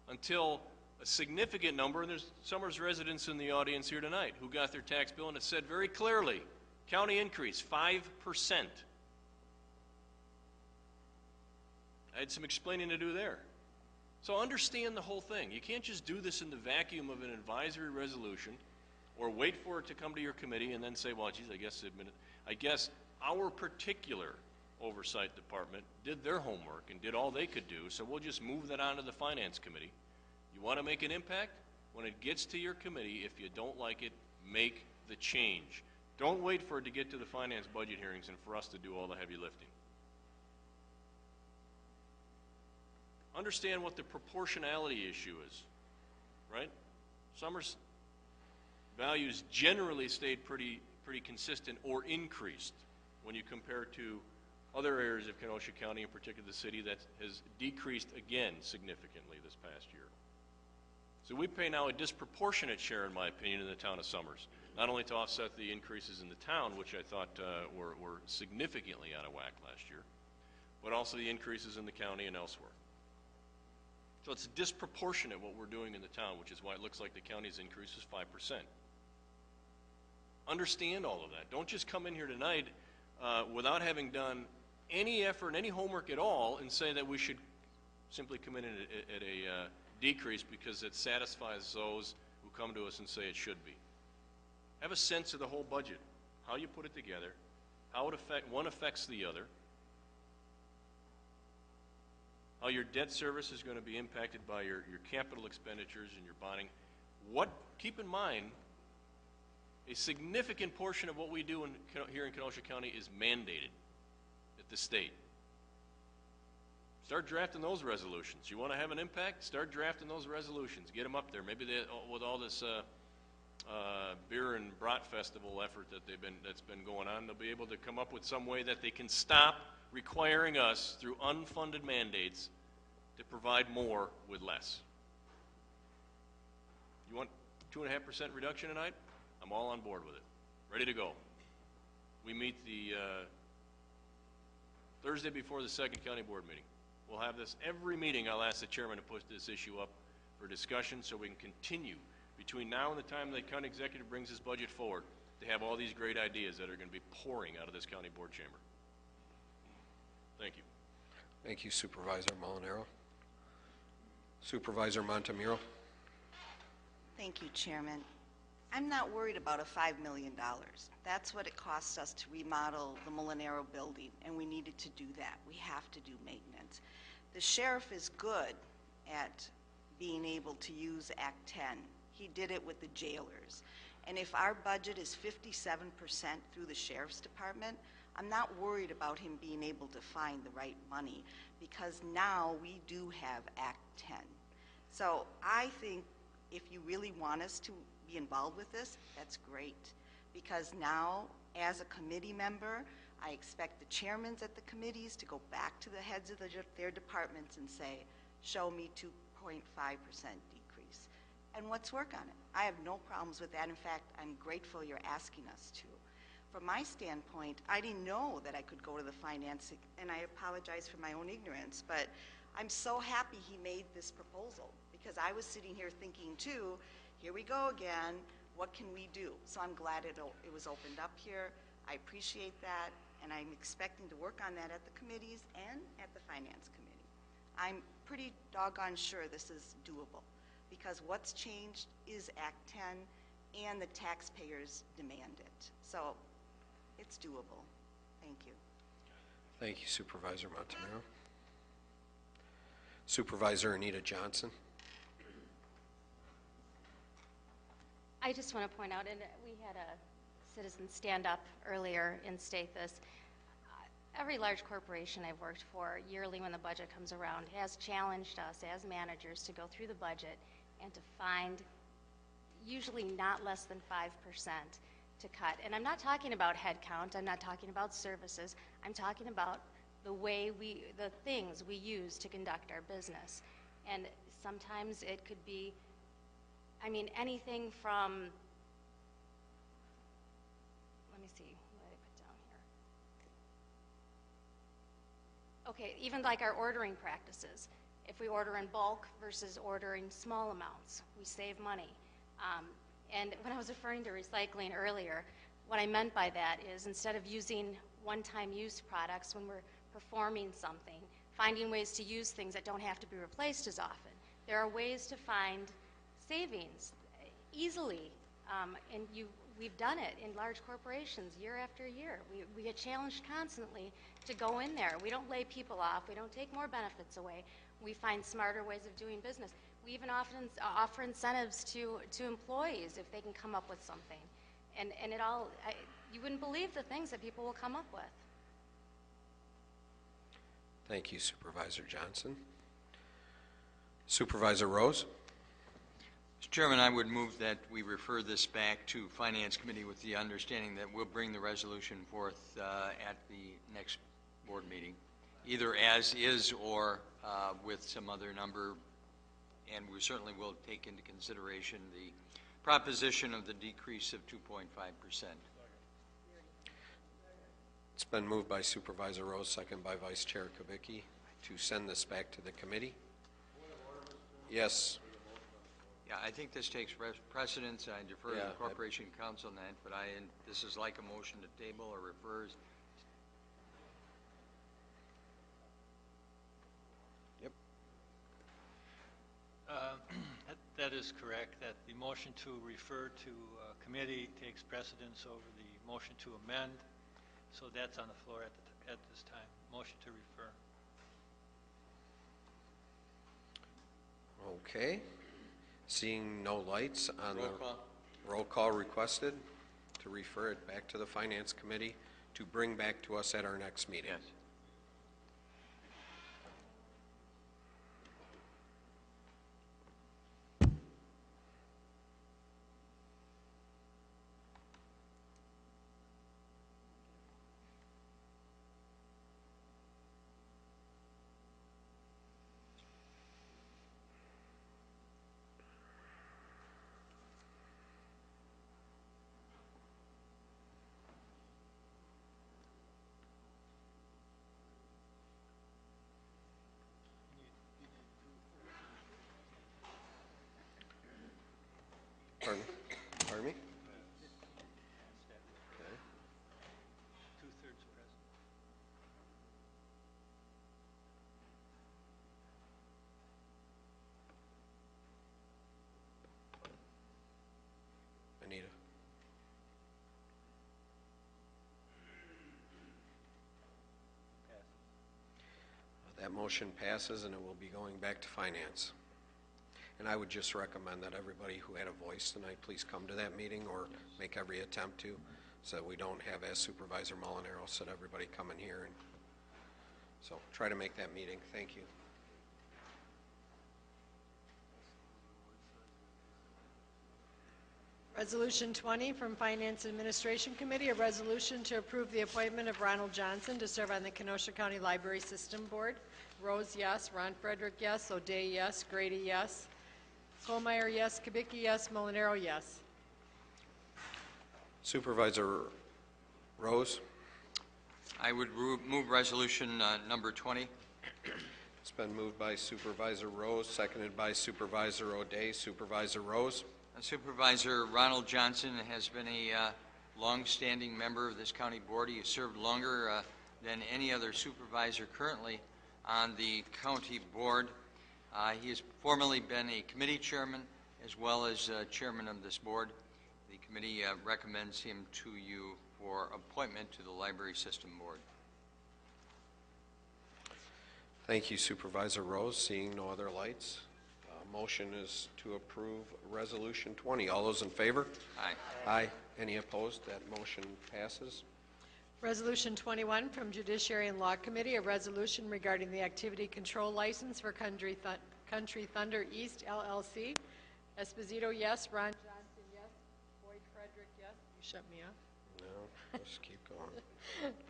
until a significant number, and there's Summers residents in the audience here tonight who got their tax bill and it said very clearly, county increase, 5%. I had some explaining to do there. So understand the whole thing. You can't just do this in the vacuum of an advisory resolution or wait for it to come to your committee and then say, well, geez, I guess our particular oversight department did their homework and did all they could do, so we'll just move that on to the finance committee. You want to make an impact? When it gets to your committee, if you don't like it, make the change. Don't wait for it to get to the finance budget hearings and for us to do all the heavy lifting. Understand what the proportionality issue is, right? Summers values generally stayed pretty consistent or increased when you compare to other areas of Kenosha County, in particular the city, that has decreased again significantly this past year. So we pay now a disproportionate share, in my opinion, in the town of Summers, not only to offset the increases in the town, which I thought were significantly out of whack last year, but also the increases in the county and elsewhere. So it's disproportionate what we're doing in the town, which is why it looks like the county's increase is 5%. Understand all of that. Don't just come in here tonight without having done any effort, any homework at all, and say that we should simply come in at a decrease because it satisfies those who come to us and say it should be. Have a sense of the whole budget, how you put it together, how one affects the other, how your debt service is going to be impacted by your capital expenditures and your bonding. Keep in mind, a significant portion of what we do here in Kenosha County is mandated at the state. Start drafting those resolutions. You want to have an impact? Start drafting those resolutions. Get them up there. Maybe with all this beer and brat festival effort that's been going on, they'll be able to come up with some way that they can stop requiring us through unfunded mandates to provide more with less. You want 2.5% reduction tonight? I'm all on board with it. Ready to go. We meet the Thursday before the second county board meeting. We'll have this every meeting. I'll ask the chairman to put this issue up for discussion so we can continue between now and the time the county executive brings his budget forward to have all these great ideas that are going to be pouring out of this county board chamber. Thank you. Thank you, Supervisor Molinaro. Supervisor Montemuro. Thank you, Chairman. I'm not worried about a $5 million. That's what it costs us to remodel the Molinaro building, and we needed to do that. We have to do maintenance. The sheriff is good at being able to use Act 10. He did it with the jailers. And if our budget is 57% through the sheriff's department, I'm not worried about him being able to find the right money because now we do have Act 10. So I think if you really want us to be involved with this, that's great. Because now, as a committee member, I expect the chairmen at the committees to go back to the heads of their departments and say, show me 2.5% decrease. And let's work on it. I have no problems with that. In fact, I'm grateful you're asking us to. From my standpoint, I didn't know that I could go to the finance, and I apologize for my own ignorance, but I'm so happy he made this proposal because I was sitting here thinking too, here we go again, what can we do? So I'm glad it was opened up here. I appreciate that, and I'm expecting to work on that at the committees and at the finance committee. I'm pretty doggone sure this is doable because what's changed is Act 10 and the taxpayers demand it. So it's doable. Thank you. Thank you, Supervisor Montemuro. Supervisor Anita Johnson. I just want to point out, and we had a citizen stand up earlier and state this. Every large corporation I've worked for, yearly when the budget comes around, has challenged us as managers to go through the budget and to find usually not less than 5% to cut. And I'm not talking about headcount, I'm not talking about services, I'm talking about the way the things we use to conduct our business. And sometimes it could be, anything from, let me see, what did I put down here? Okay, even like our ordering practices. if we order in bulk versus ordering small amounts. We save money. And when I was referring to recycling earlier, what I meant by that is instead of using one-time use products when we're performing something, finding ways to use things that don't have to be replaced as often. There are ways to find savings easily, and we've done it in large corporations year after year. We get challenged constantly to go in there. We don't lay people off. We don't take more benefits away. We find smarter ways of doing business. We even often offer incentives to employees if they can come up with something. And it all, you wouldn't believe the things that people will come up with. Thank you, Supervisor Johnson. Supervisor Rose? Mr. Chairman, I would move that we refer this back to Finance Committee with the understanding that we'll bring the resolution forth at the next board meeting, either as is or with some other number, and we certainly will take into consideration the proposition of the decrease of 2.5%. It's been moved by Supervisor Rose, second by Vice Chair Kubicki, to send this back to the committee. Yes. Yeah, I think this takes precedence. I defer to the Corporation Council on that, but this is like a motion to table or refers. Yep. That is correct, that the motion to refer to committee takes precedence over the motion to amend. So that's on the floor at this time. Motion to refer. Okay. Seeing no lights on Roll the call. roll call requested to refer it back to the Finance Committee to bring back to us at our next meeting. Yes. Pardon? Pardon me? Okay. 2/3 present. Anita? That motion passes and it will be going back to Finance. And I would just recommend that everybody who had a voice tonight, please come to that meeting or make every attempt to, so that we don't have, as Supervisor Molinaro said, everybody come in here. And so try to make that meeting. Thank you. Resolution 20 from Finance Administration Committee, a resolution to approve the appointment of Ronald Johnson to serve on the Kenosha County Library System Board. Rose, yes. Ron Frederick, yes. O'Day, yes. Grady, yes. Colmeyer, yes. Kubicki, yes. Molinaro, yes. Supervisor Rose? I would move resolution number 20. It's been moved by Supervisor Rose, seconded by Supervisor O'Day. Supervisor Rose? Supervisor Ronald Johnson has been a long-standing member of this county board. He has served longer than any other supervisor currently on the county board. He has formerly been a committee chairman as well as chairman of this board. The committee recommends him to you for appointment to the Library System Board. Thank you, Supervisor Rose. Seeing no other lights, motion is to approve Resolution 20. All those in favor? Aye. Aye. Any opposed? That motion passes. Resolution 21 from Judiciary and Law Committee, a resolution regarding the activity control license for Country Thunder East LLC. Esposito, yes. Ron Johnson, yes. Boyd Frederick, yes. You shut me up. No, just keep going.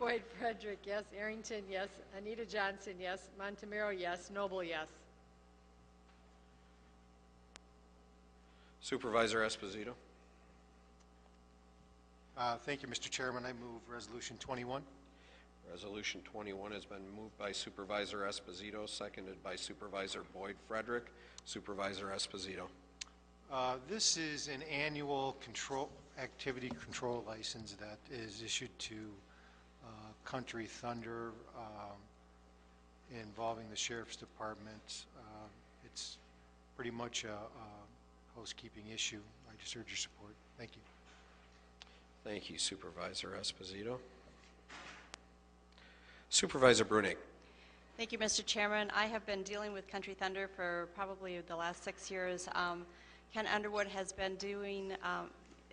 Boyd Frederick, yes. Arrington, yes. Anita Johnson, yes. Montemiro, yes. Noble, yes. Supervisor Esposito? Thank you, Mr. Chairman. I move Resolution 21. Resolution 21 has been moved by Supervisor Esposito, seconded by Supervisor Boyd Frederick. Supervisor Esposito. This is an annual activity control license that is issued to Country Thunder involving the Sheriff's Department. It's pretty much a housekeeping issue. I just urge your support. Thank you. Thank you, Supervisor Esposito. Supervisor Brunig. Thank you, Mr. Chairman. I have been dealing with Country Thunder for probably the last 6 years. Ken Underwood has been doing,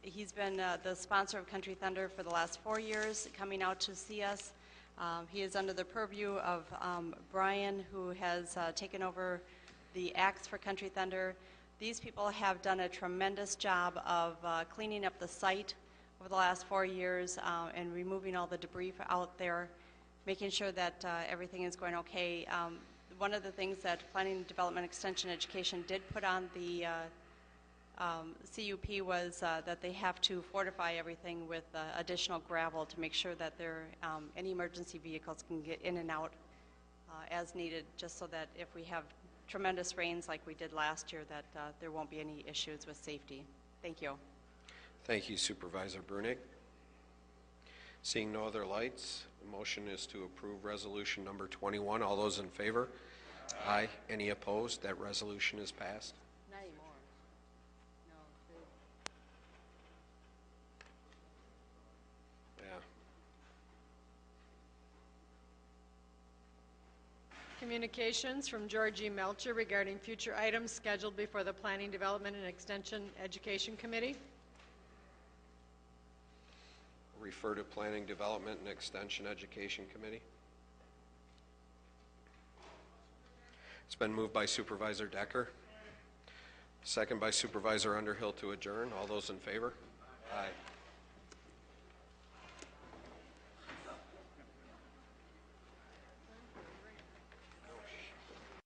he's been the sponsor of Country Thunder for the last 4 years, coming out to see us. He is under the purview of Brian, who has taken over the acts for Country Thunder. These people have done a tremendous job of cleaning up the site over the last 4 years and removing all the debris out there, making sure that everything is going okay. One of the things that Planning, Development, Extension, Education did put on the CUP was that they have to fortify everything with additional gravel to make sure that any emergency vehicles can get in and out as needed, just so that if we have tremendous rains like we did last year, that there won't be any issues with safety. Thank you. Thank you, Supervisor Brunig. Seeing no other lights, the motion is to approve resolution number 21. All those in favor? Aye. Any opposed? That resolution is passed. Not anymore. No. Yeah. Communications from Georgie Melcher regarding future items scheduled before the Planning, Development, and Extension Education Committee. Refer to Planning, Development, and Extension Education Committee. It's been moved by Supervisor Decker, second by Supervisor Underhill to adjourn. All those in favor? Aye.